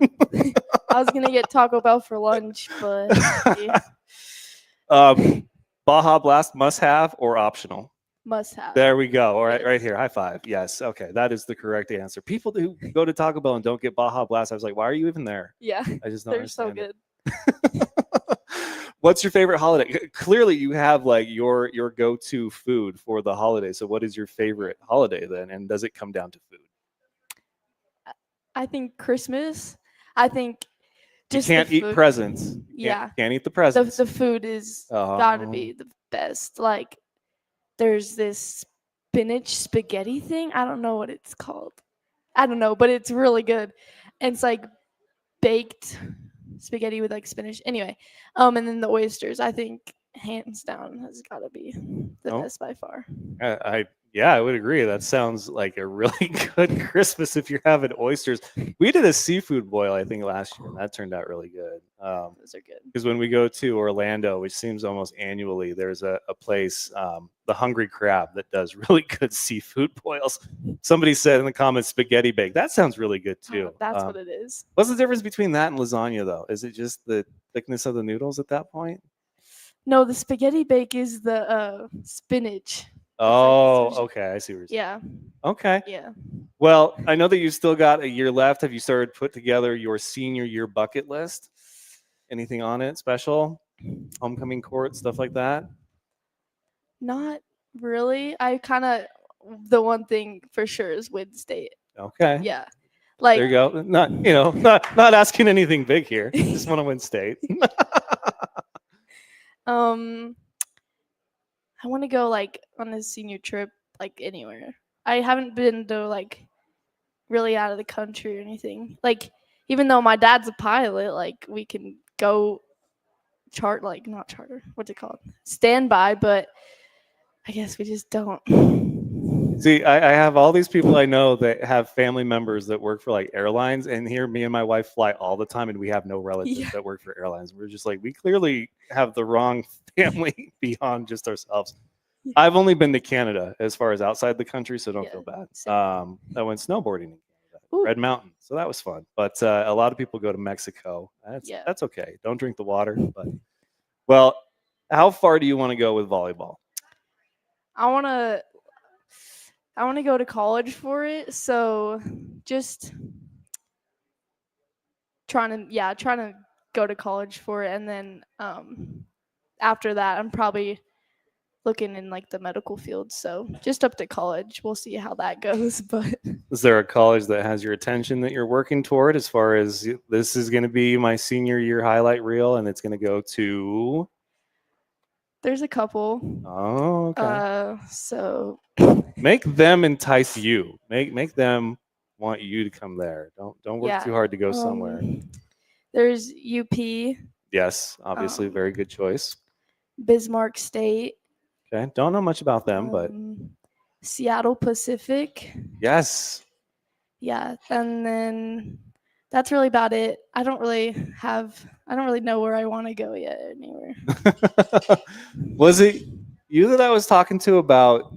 I was gonna get Taco Bell for lunch, but Baja Blast must have or optional? must have. There we go. All right, Yes. right here. High five. Yes. Okay, that is the correct answer. People who go to Taco Bell and don't get Baja Blast, I was like, why are you even there? Yeah, I just don't they're so understand good. it. What's your favorite holiday? Clearly, you have like your go-to food for the holiday. So, what is your favorite holiday then? And does it come down to food? I think Christmas. I think You just can't the eat food. presents. Can't eat the presents. The food is gotta be the best. Like there's this spinach spaghetti thing. I don't know what it's called. I don't know, but it's really good. And it's like baked spaghetti with like spinach. Anyway, and then the oysters. I think hands down has got to be the best by far. I would agree. That sounds like a really good Christmas if you're having oysters. We did a seafood boil, I think, last year, and that turned out really good. Those are good. Because when we go to Orlando, which seems almost annually, there's a place, the Hungry Crab, that does really good seafood boils. Somebody said in the comments, spaghetti bake. That sounds really good too. That's what it is. What's the difference between that and lasagna, though? Is it just the thickness of the noodles at that point? No, the spaghetti bake is the spinach. Oh, okay. I see what you're saying. Yeah. Okay. Yeah. Well, I know that you've still got a year left. Have you started put together your senior year bucket list? Anything on it special? Homecoming court, stuff like that? Not really. I kind of, the one thing for sure is win state. Okay. Yeah. Like there you go. Not asking anything big here. Just want to win state. I want to go like on a senior trip, like anywhere. I haven't been to like really out of the country or anything. Like even though my dad's a pilot, like we can go not charter. What's it called? Standby, but I guess we just don't. See, I have all these people I know that have family members that work for like airlines, and here me and my wife fly all the time, and we have no relatives that work for airlines. We're just like, we clearly have the wrong family beyond just ourselves. I've only been to Canada as far as outside the country, so don't feel bad. I went snowboarding in Canada, Red Mountain, so that was fun. But a lot of people go to Mexico. That's okay. Don't drink the water. But well, how far do you want to go with volleyball? I want to go to college for it, so just trying to go to college for it, and then after that I'm probably looking in like the medical field, so just up to college. We'll see how that goes. But is there a college that has your attention that you're working toward, as far as this is going to be my senior year highlight reel and it's going to go to? There's a couple. Oh, okay. So make them entice you. Make them want you to come there. Don't work too hard to go somewhere. There's UP. Yes, obviously, very good choice. Bismarck State. Okay, don't know much about them, but Seattle Pacific. Yes. Yeah, and then that's really about it. I don't really know where I want to go yet anywhere. Was it you that I was talking to about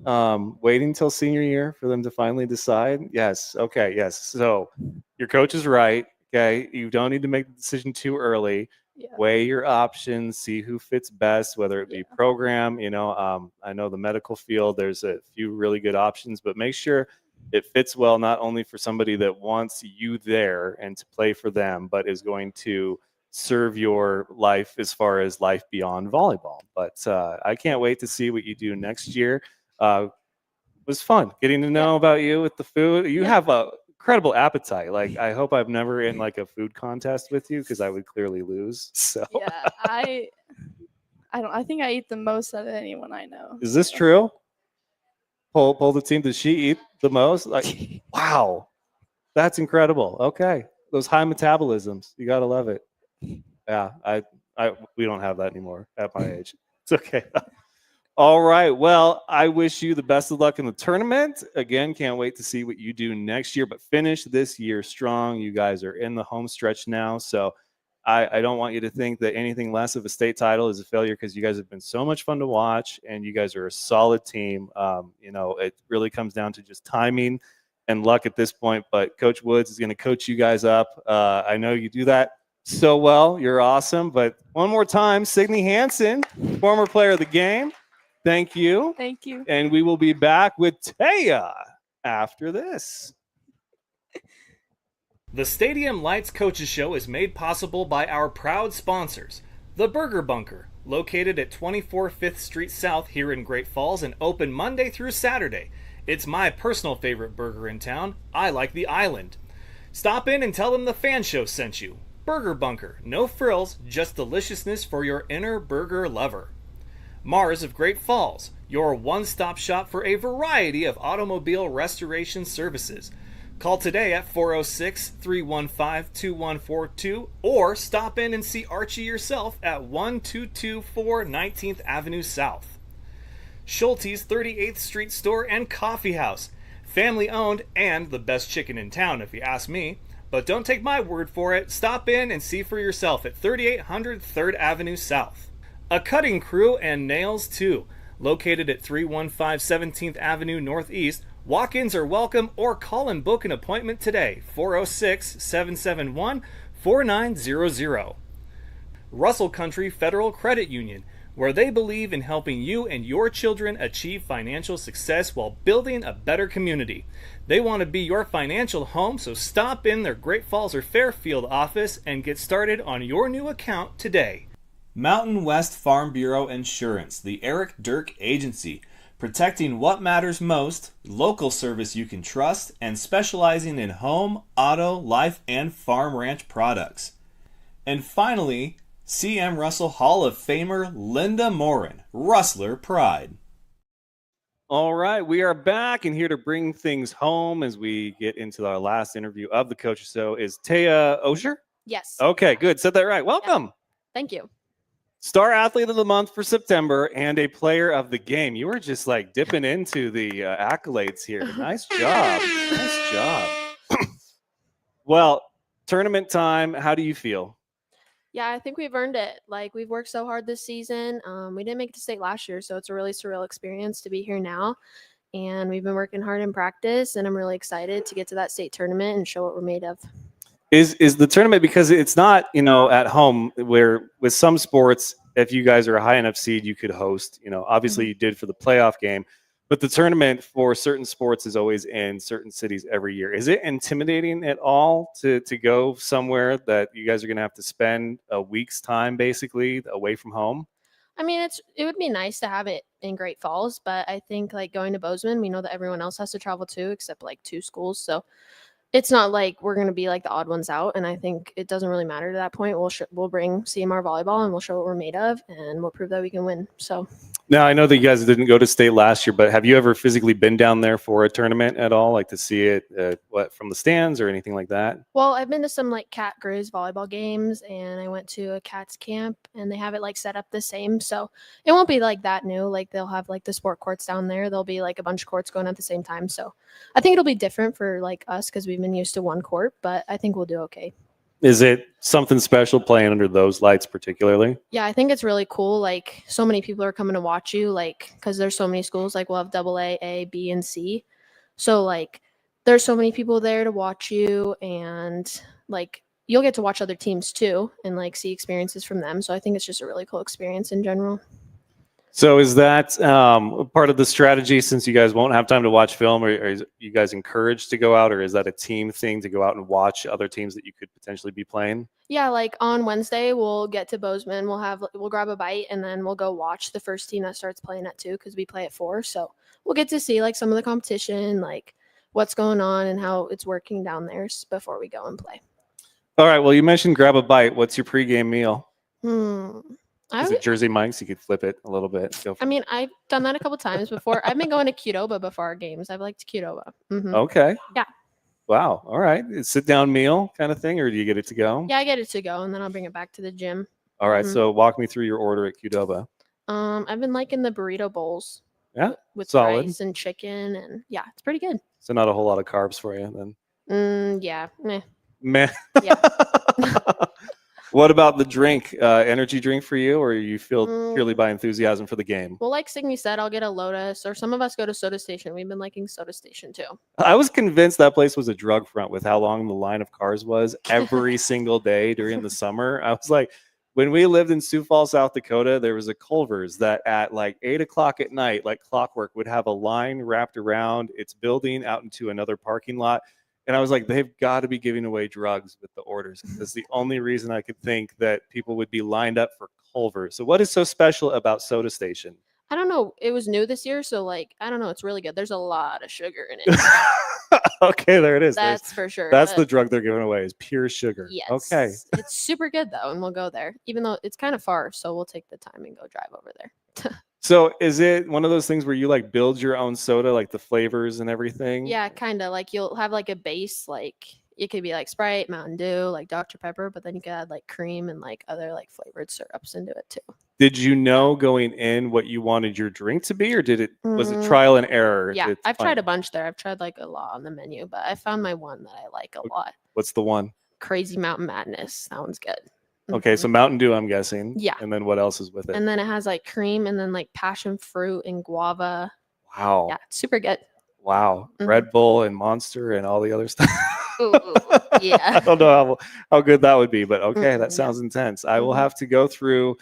waiting till senior year for them to finally decide? Yes. Okay. Yes. So your coach is right. Okay. You don't need to make the decision too early. Yeah. Weigh your options, see who fits best, whether it be program, I know the medical field, there's a few really good options, but make sure it fits well not only for somebody that wants you there and to play for them, but is going to serve your life as far as life beyond volleyball. But I can't wait to see what you do next year. It was fun getting to know about you with the food. You have a incredible appetite. Like, I hope I'm never in like a food contest with you, because I would clearly lose. So Yeah, I think I eat the most out of anyone I know. is this true? Pull the team. Does she eat the most? Like, wow, that's incredible. Okay, those high metabolisms, you gotta love it. Yeah, we don't have that anymore at my age. It's okay. All right. Well, I wish you the best of luck in the tournament. Again, can't wait to see what you do next year, but finish this year strong. You guys are in the home stretch now. So I don't want you to think that anything less of a state title is a failure, because you guys have been so much fun to watch and you guys are a solid team. It really comes down to just timing and luck at this point, but Coach Woods is going to coach you guys up. I know you do that so well. You're awesome. But one more time, Signe Hansen, former player of the game. Thank you. Thank you. And we will be back with Taya after this. The Stadium Lights Coaches Show is made possible by our proud sponsors, The Burger Bunker, located at 24 5th Street South here in Great Falls and open Monday through Saturday. It's my personal favorite burger in town. I like the island. Stop in and tell them the F.A.N Show sent you. Burger Bunker, no frills, just deliciousness for your inner burger lover. Mars of Great Falls, your one-stop shop for a variety of automobile restoration services. Call today at 406-315-2142 or stop in and see Archie yourself at 1224 19th Avenue South. Schulte's 38th Street Store and Coffee House, family owned and the best chicken in town if you ask me. But don't take my word for it, stop in and see for yourself at 3800 3rd Avenue South. A Cutting Crew and Nails too, located at 315 17th Avenue Northeast. Walk-ins are welcome or call and book an appointment today, 406-771-4900. Russell Country Federal Credit Union, where they believe in helping you and your children achieve financial success while building a better community. They want to be your financial home, so stop in their Great Falls or Fairfield office and get started on your new account today. Mountain West Farm Bureau Insurance, the Eric Dirk Agency, protecting what matters most, local service you can trust, and specializing in home, auto, life, and farm ranch products. And finally, CM Russell Hall of Famer Linda Morin, Rustler Pride. All right, we are back and here to bring things home as we get into our last interview of the Coach Show is Taya Osher. Yes. Okay, good. Said that right. Welcome. Yeah. Thank you. Star Athlete of the Month for September and a Player of the Game. You were just like dipping into the accolades here. Nice job. Nice job. Well, tournament time. How do you feel? Yeah, I think we've earned it. Like, we've worked so hard this season. We didn't make it to state last year, so it's a really surreal experience to be here now. And we've been working hard in practice, and I'm really excited to get to that state tournament and show what we're made of. Is the tournament, because it's not, at home, where with some sports, if you guys are a high enough seed, you could host, obviously you did for the playoff game, but the tournament for certain sports is always in certain cities every year. Is it intimidating at all to go somewhere that you guys are going to have to spend a week's time basically away from home? I mean, it would be nice to have it in Great Falls, but I think like going to Bozeman, we know that everyone else has to travel too, except like 2 schools. So it's not like we're going to be like the odd ones out. And I think it doesn't really matter to that point. We'll bring CMR volleyball and we'll show what we're made of and we'll prove that we can win. So now I know that you guys didn't go to state last year, but have you ever physically been down there for a tournament at all? Like to see it from the stands or anything like that? Well, I've been to some like Cat Grizz volleyball games and I went to a Cats camp and they have it like set up the same. So it won't be like that new, like they'll have like the sport courts down there. There'll be like a bunch of courts going at the same time. So I think it'll be different for like us because we've been used to one court, but I think we'll do okay. Is it something special playing under those lights particularly? Yeah, I think it's really cool. Like so many people are coming to watch you, like because there's so many schools. Like we'll have AA, A, B, and C. So like there's so many people there to watch you, and like you'll get to watch other teams too, and like see experiences from them. So I think it's just a really cool experience in general. So is that part of the strategy, since you guys won't have time to watch film, or are you guys encouraged to go out, or is that a team thing to go out and watch other teams that you could potentially be playing? Yeah, like on Wednesday, we'll get to Bozeman. We'll grab a bite, and then we'll go watch the first team that starts playing at 2 because we play at 4. So we'll get to see like some of the competition, like what's going on and how it's working down there before we go and play. All right. Well, you mentioned grab a bite. What's your pregame meal? Is I it Jersey Mike's? You could flip it a little bit. mean, I've done that a couple times before. I've been going to Qdoba before our games. I've liked Qdoba. Okay. Yeah. Wow. All right. Sit down meal kind of thing, or do you get it to go? Yeah, I get it to go, and then I'll bring it back to the gym. All right. So walk me through your order at Qdoba. I've been liking the burrito bowls. Yeah. With solid. rice and chicken, and yeah, it's pretty good. So not a whole lot of carbs for you then. Yeah. Meh. Yeah. What about the drink? Energy drink for you, or you feel purely by enthusiasm for the game? Well, like Signy said, I'll get a Lotus, or some of us go to Soda Station. We've been liking Soda Station too. I was convinced that place was a drug front with how long the line of cars was every single day during the summer. I was like, when we lived in Sioux Falls, South Dakota, there was a Culver's that at like 8 o'clock at night, like clockwork, would have a line wrapped around its building out into another parking lot. And I was like, they've got to be giving away drugs with the orders. That's the only reason I could think that people would be lined up for Culver's. So what is so special about Soda Station? I don't know. It was new this year, so like I don't know. It's really good. There's a lot of sugar in it. Okay, there it is. That's for sure. That's the drug they're giving away is pure sugar. Yes. Okay. It's super good though, and we'll go there, even though it's kind of far. So we'll take the time and go drive over there. So is it one of those things where you like build your own soda, like the flavors and everything? Yeah, kind of. Like you'll have like a base, like it could be like Sprite, Mountain Dew, like Dr. Pepper, but then you could add like cream and like other like flavored syrups into it too. Did you know going in what you wanted your drink to be, or was it trial and error? Yeah, I've tried a bunch there. I've tried like a lot on the menu, but I found my one that I like a lot. What's the one? Crazy Mountain Madness. That one's good. Okay, so Mountain Dew, I'm guessing. Yeah. And then what else is with it? And then it has like cream and then like passion fruit and guava. Wow. Yeah, it's super good. Wow. Red Bull and Monster and all the other stuff. Ooh, yeah. I don't know how good that would be, but okay, that sounds intense. I will have to go through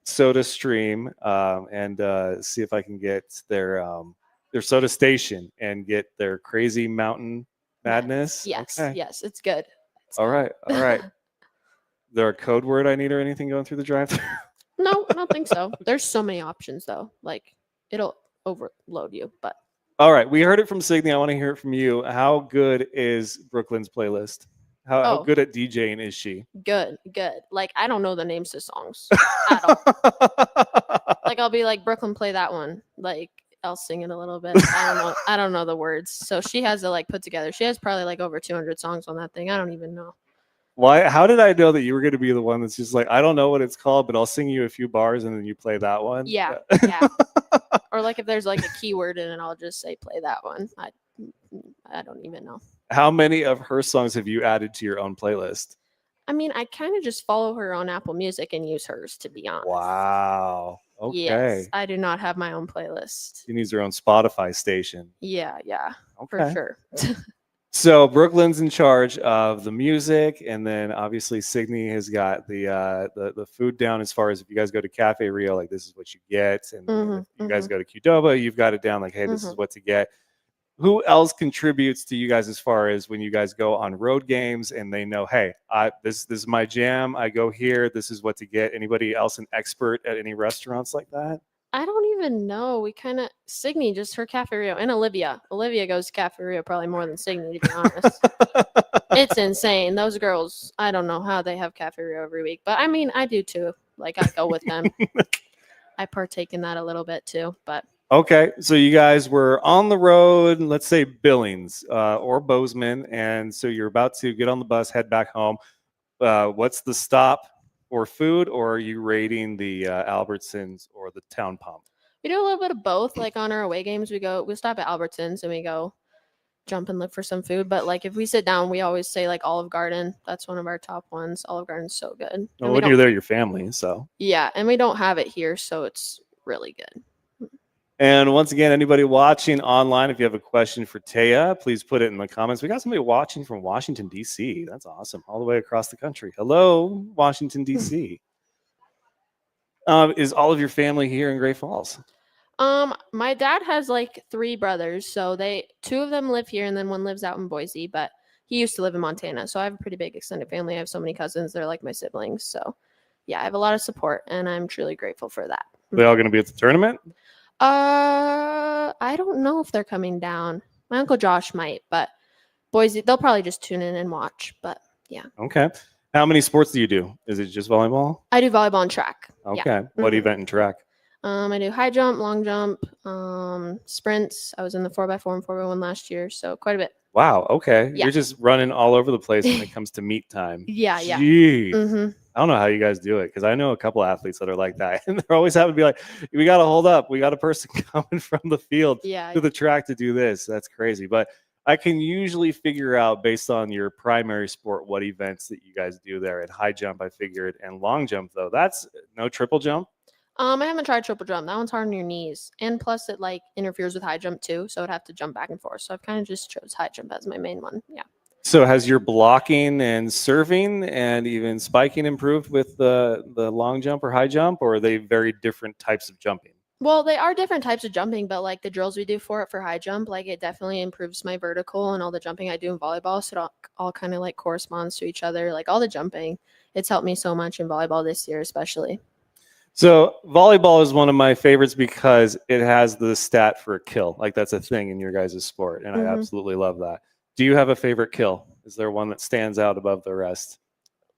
Soda Stream and see if I can get their Soda Station and get their Crazy Mountain Madness. Yes, okay. yes, it's good. All right. There a code word I need or anything going through the drive-thru? No, I don't think so. There's so many options though. Like it'll overload you, but all right. We heard it from Signy. I want to hear it from you. How good is Brooklyn's playlist? How good at DJing is she? Good. Like I don't know the names to songs at all. Like I'll be like, Brooklyn, play that one. Like I'll sing it a little bit. I don't know the words. So she has it like put together. She has probably like over 200 songs on that thing. I don't even know. Why? How did I know that you were going to be the one that's just like, I don't know what it's called, but I'll sing you a few bars and then you play that one? Yeah. Or like if there's like a keyword in it, I'll just say play that one. I don't even know. How many of her songs have you added to your own playlist? I mean, I kind of just follow her on Apple Music and use hers, to be honest. Wow. Okay. Yes, I do not have my own playlist. She needs her own Spotify station. Yeah, okay. For sure. So Brooklyn's in charge of the music, and then obviously Signy has got the food down as far as if you guys go to Cafe Rio, like this is what you get, and if you guys go to Qdoba, you've got it down like, hey, this is what to get. Who else contributes to you guys as far as when you guys go on road games and they know, hey, this is my jam, I go here, this is what to get? Anybody else an expert at any restaurants like that? I don't even know. We kind of Signy, just her Cafe Rio, and Olivia. Olivia goes to Cafe Rio probably more than Signy, to be honest. It's insane. Those girls, I don't know how they have Cafe Rio every week, but I mean, I do too. Like I go with them. I partake in that a little bit too, but. Okay, so you guys were on the road, let's say Billings or Bozeman, and so you're about to get on the bus, head back home. What's the stop for food, or are you raiding the Albertsons or the Town Pump? We do a little bit of both. Like on our away games, we stop at Albertsons and we go jump and look for some food. But like if we sit down, we always say like Olive Garden. That's one of our top ones. Olive Garden's so good. Well, when you're there, your family, so. Yeah, and we don't have it here, so it's really good. And once again, anybody watching online, if you have a question for Taya, please put it in the comments. We got somebody watching from Washington, D.C. That's awesome. All the way across the country. Hello, Washington, D.C. Is all of your family here in Great Falls? My dad has like 3 brothers, so 2 of them live here and then one lives out in Boise, but he used to live in Montana. So I have a pretty big extended family. I have so many cousins, they're like my siblings. So yeah, I have a lot of support and I'm truly grateful for that. Are they all going to be at the tournament? I don't know if they're coming down. My Uncle Josh might, but Boise, they'll probably just tune in and watch, but yeah. Okay. How many sports do you do? Is it just volleyball? I do volleyball and track. Okay. Yeah. What Mhm. event in track? I do high jump, long jump, sprints. I was in the 4x4 and 4x1 last year, so quite a bit. Wow. Okay. Yeah. You're just running all over the place when it comes to meet time. Yeah, yeah. Jeez. Mm-hmm. I don't know how you guys do it because I know a couple athletes that are like that, and they're always having to be like, "We got to hold up. We got a person coming from the field Yeah. to the track to do this." That's crazy, but I can usually figure out based on your primary sport what events that you guys do there. At high jump, I figured, and long jump though, that's no triple jump. I haven't tried triple jump. That one's hard on your knees, and plus it like interferes with high jump too, so I'd have to jump back and forth. So I've kind of just chose high jump as my main one. Yeah. So has your blocking and serving and even spiking improved with the long jump or high jump, or are they very different types of jumping? Well, they are different types of jumping, but like the drills we do for high jump, like it definitely improves my vertical and all the jumping I do in volleyball. So it all kind of like corresponds to each other. Like all the jumping, it's helped me so much in volleyball this year, especially. So volleyball is one of my favorites because it has the stat for a kill. Like that's a thing in your guys' sport, and I absolutely love that. Do you have a favorite kill? Is there one that stands out above the rest?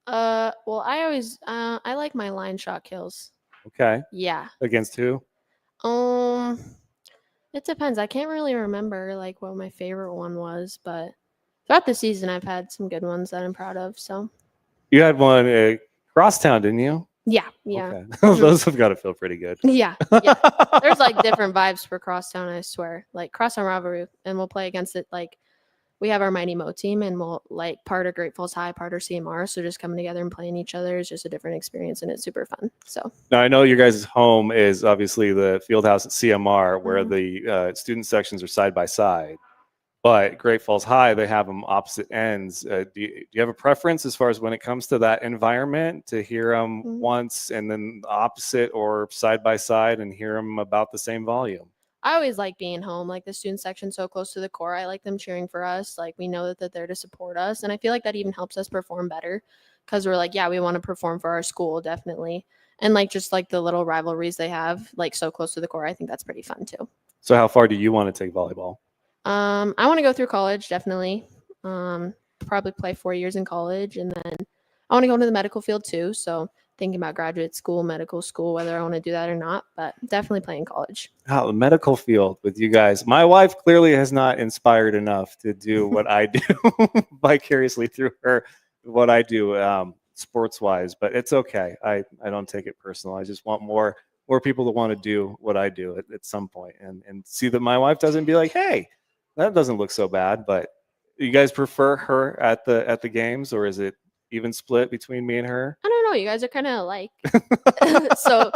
Well, I always I like my line shot kills. Okay. Yeah. Against who? It depends. I can't really remember like what my favorite one was, but throughout the season I've had some good ones that I'm proud of. So You had one at Crosstown, didn't you? yeah, yeah. Okay. Those have got to feel pretty good. Yeah, yeah. There's like different vibes for Crosstown, I swear. Like Crosstown rivalry, and we'll play against it. Like we have our Mighty Mo team, and we'll like part of Great Falls High, part of CMR. So just coming together and playing each other is just a different experience, and it's super fun. So now I know your guys' home is obviously the field house at CMR, where the student sections are side by side. But Great Falls High, they have them opposite ends. Do you have a preference as far as when it comes to that environment to hear them once and then opposite or side by side and hear them about the same volume? I always like being home. Like the student section so close to the core. I like them cheering for us. Like we know that they're there to support us. And I feel like that even helps us perform better because we're like, yeah, we want to perform for our school, definitely. And like just like the little rivalries they have, like so close to the core, I think that's pretty fun too. So how far do you want to take volleyball? I want to go through college, definitely. Probably play 4 years in college, and then I want to go into the medical field too. So thinking about graduate school, medical school, whether I want to do that or not, but definitely play in college. Oh, the medical field with you guys. My wife clearly has not inspired enough to do what I do vicariously through her, what I do sports wise, but it's okay. I don't take it personal. I just want more people to want to do what I do at some point and see that my wife doesn't be like, hey, that doesn't look so bad. But you guys prefer her at the games, or is it even split between me and her? I don't know. You guys are kind of alike. So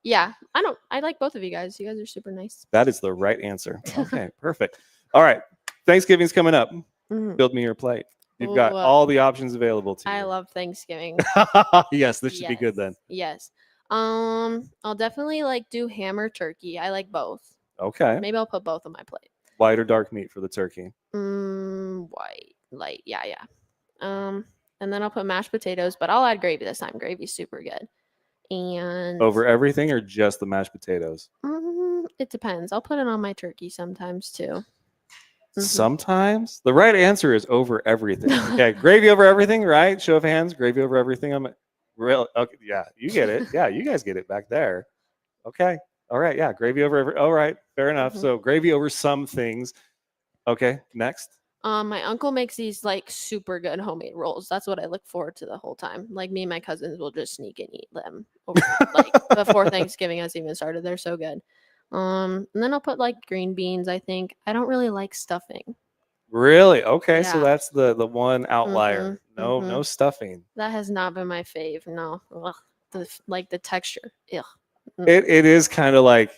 yeah, I like both of you guys. You guys are super nice. That is the right answer. Okay, perfect. All right. Thanksgiving's coming up. Build me your plate. You've got all the options available to you. I love Thanksgiving. Yes, this should be good then. Yes. I'll definitely like do ham or turkey. I like both. Okay. Maybe I'll put both on my plate. White or dark meat for the turkey? White, light, yeah. And then I'll put mashed potatoes, but I'll add gravy this time. Gravy's super good. And over everything or just the mashed potatoes? It depends. I'll put it on my turkey sometimes too. Sometimes? The right answer is over everything. Okay, gravy over everything, right? Show of hands, gravy over everything. I'm real. Okay, yeah, you get it. Yeah, you guys get it back there. Okay. All right. Yeah, gravy over every. All right, fair enough. So gravy over some things. Okay, next. My uncle makes these like super good homemade rolls. That's what I look forward to the whole time. Like me and my cousins will just sneak and eat them over, like before Thanksgiving has even started. They're so good. And then I'll put like green beans. I think I don't really like stuffing. Really? Okay, Yeah. so that's the one outlier. No stuffing. That has not been my fave. No, ugh. The texture. Ugh. It is kind of like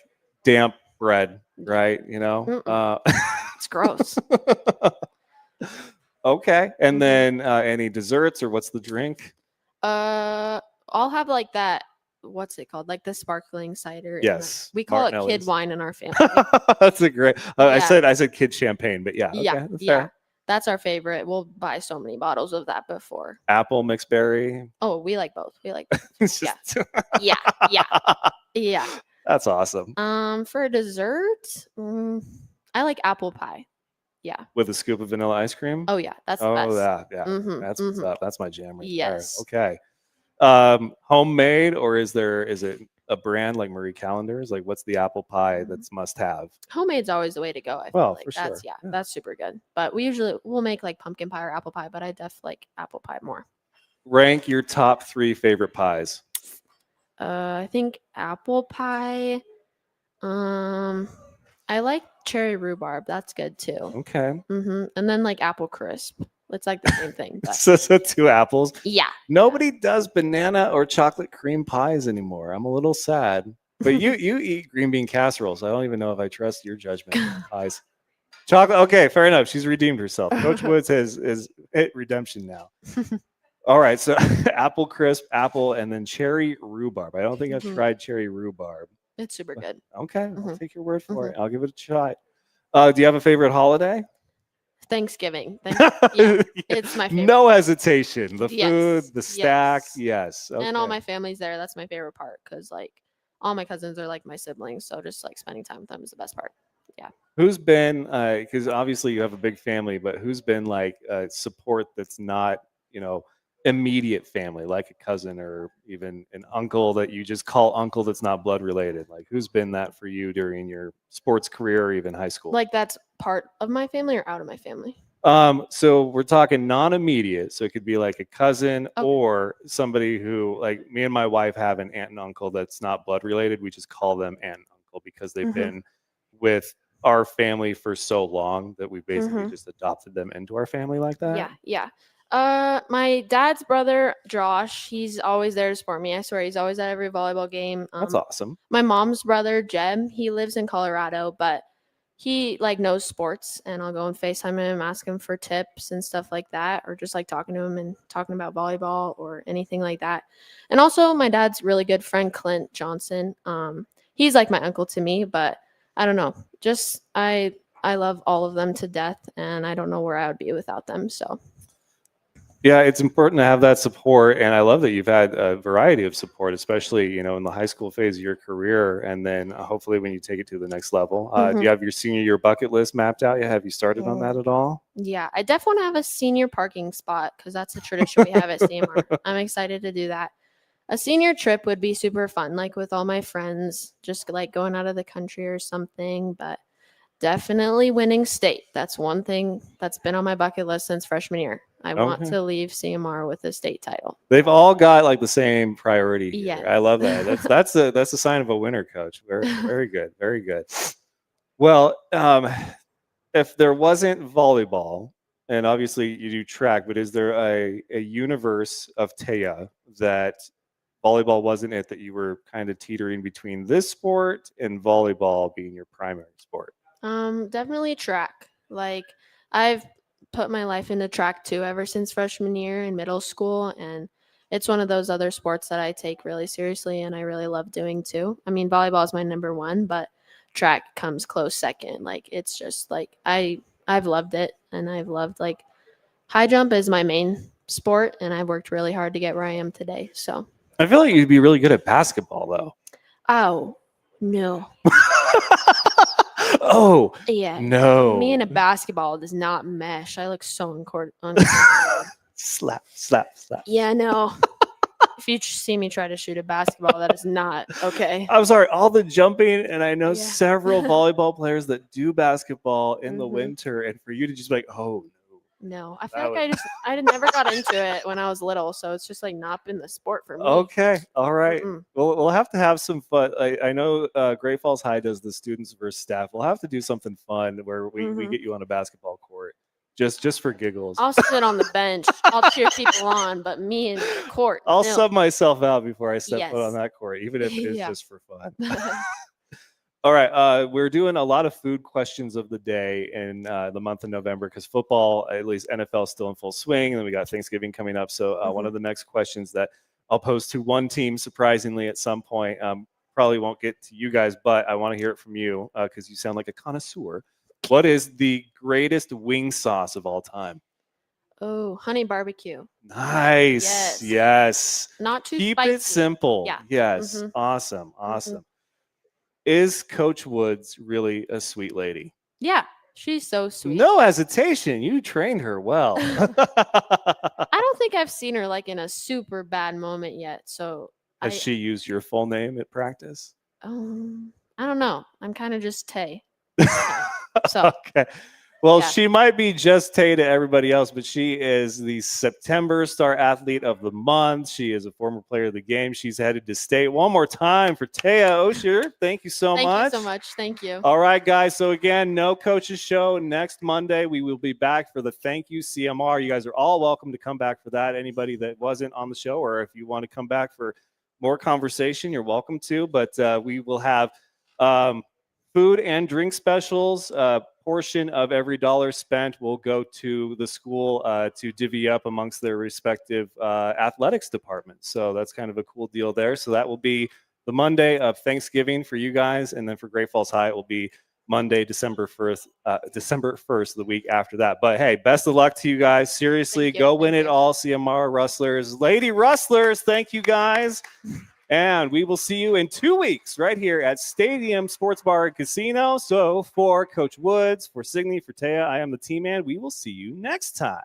damp bread, right? You know, It's gross. Okay, and then any desserts or what's the drink? I'll have like that. what's it called? Like the sparkling cider. Yes, We call it kid Martinelli's. wine in our family. That's a great. I Yeah. said kid champagne, but yeah, Yeah, okay, that's yeah. fair. That's our favorite. We'll buy so many bottles of that before. Apple mixed berry. Oh, we like both. We like both. It's just Yeah. Yeah. That's awesome. For dessert, I like apple pie. Yeah. With a scoop of vanilla ice cream. Oh yeah, that's the best. Yeah. That's what's up. That's my jam right Yes. there. Okay. Homemade, or is it a brand like Marie Callender's? Like, what's the apple pie that's must have? Homemade's always the way to go. I feel like for that's sure. Yeah. that's super good. But we'll make like pumpkin pie or apple pie, but I def like apple pie more. Rank your top 3 favorite pies. I think apple pie. I like cherry rhubarb. That's good too. Okay. And then like apple crisp. It's like the same thing. But So 2 apples. yeah. Nobody does banana or chocolate cream pies anymore. I'm a little sad. But you eat green bean casserole, so I don't even know if I trust your judgment on pies. Chocolate. Okay, fair enough. She's redeemed herself. Coach Woods is hit redemption now. All right, so apple crisp, apple, and then cherry rhubarb. I don't think I've tried cherry rhubarb. It's super good. Okay, I'll take your word for it. I'll give it a shot. Do you have a favorite holiday? Thanksgiving. Yeah, it's my favorite. No hesitation. The Yes, food, the stack. Yes. Okay. And all my family's there. That's my favorite part because like all my cousins are like my siblings. So just like spending time with them is the best part. Yeah. Who's been, because obviously you have a big family, but who's been like support that's not, immediate family, like a cousin or even an uncle that you just call uncle that's not blood related? Like, who's been that for you during your sports career or even high school? Like that's part of my family or out of my family? So we're talking non-immediate. So it could be like a cousin Okay. or somebody who, like me and my wife have an aunt and uncle that's not blood related. We just call them aunt and uncle because they've been with our family for so long that we basically just adopted them into our family like that. Yeah. My dad's brother, Josh, he's always there to support me. I swear he's always at every volleyball game. That's awesome. My mom's brother, Jeb, he lives in Colorado, but he like knows sports, and I'll go and FaceTime him, ask him for tips and stuff like that, or just like talking to him and talking about volleyball or anything like that. And also my dad's really good friend, Clint Johnson. He's like my uncle to me, but I don't know. Just I love all of them to death, and I don't know where I would be without them. So yeah, it's important to have that support, and I love that you've had a variety of support, especially in the high school phase of your career, and then hopefully when you take it to the next level. Do you have your senior year bucket list mapped out yet? Have you started on that at all? Yeah, I definitely want to have a senior parking spot because that's a tradition we have at CMR. I'm excited to do that. A senior trip would be super fun, like with all my friends, just like going out of the country or something, but definitely winning state. That's one thing that's been on my bucket list since freshman year. I want to leave CMR with a state title. They've all got like the same priority here. Yes. I love that. That's a sign of a winner, coach. Very, very good. Very good. Well, if there wasn't volleyball, and obviously you do track, but is there a universe of Taya that volleyball wasn't it, that you were kind of teetering between this sport and volleyball being your primary sport? Definitely track. Like I've put my life into track too ever since freshman year in middle school, and it's one of those other sports that I take really seriously and I really love doing too. I mean, volleyball is my number one, but track comes close second. Like it's just like I've loved it, and I've loved like high jump is my main sport, and I've worked really hard to get where I am today. So I feel like you'd be really good at basketball though. Oh no. Oh yeah, no, me and a basketball does not mesh. I look so slap. Yeah, no. If you see me try to shoot a basketball, that is not okay. I'm sorry, all the jumping, and I know several volleyball players that do basketball in the winter, and for you to just be like, oh no, I feel like I never got into it when I was little, so it's just like not been the sport for me. Okay, all right. Well, we'll have to have some fun. I know Great Falls High does the students versus staff. We'll have to do something fun where we get you on a basketball court, just for giggles. I'll sit on the bench. I'll cheer people on, but me in the court. I'll sub myself out before I step foot on that court, even if it is just for fun. All right, we're doing a lot of food questions of the day in the month of November because football, at least NFL, is still in full swing, and then we got Thanksgiving coming up. So one of the next questions that I'll post to one team surprisingly at some point. Probably won't get to you guys, but I want to hear it from you because you sound like a connoisseur. What is the greatest wing sauce of all time? Oh, honey barbecue. Nice. Yes. Not too Keep spicy. it simple. Yeah. Yes. Mhm. Awesome. Awesome. Is Coach Woods really a sweet lady? Yeah, she's so sweet. No hesitation. You trained her well. I don't think I've seen her like in a super bad moment yet. So Has she used your full name at practice? I don't know. I'm kind of just Tay. So okay. Well, yeah. she might be just Tay to everybody else, but she is the September Star Athlete of the Month. She is a former player of the game. She's headed to state. One more time for Taya Osher. Thank you so much. Thank you so much. Thank you. All right, guys. So again, no coaches show next Monday. We will be back for the Thank You CMR. You guys are all welcome to come back for that. Anybody that wasn't on the show, or if you want to come back for more conversation, you're welcome to. But we will have food and drink specials. Portion of every dollar spent will go to the school to divvy up amongst their respective athletics departments. So that's kind of a cool deal there. So that will be the Monday of Thanksgiving for you guys, and then for Great Falls High, it will be Monday, December 1st, the week after that. But hey, best of luck to you guys. Seriously, go win it all, CMR Rustlers. Lady Rustlers, thank you guys. And we will see you in 2 weeks right here at Stadium Sports Bar and Casino. So for Coach Woods, for Signe, for Taya, I am the team man. We will see you next time.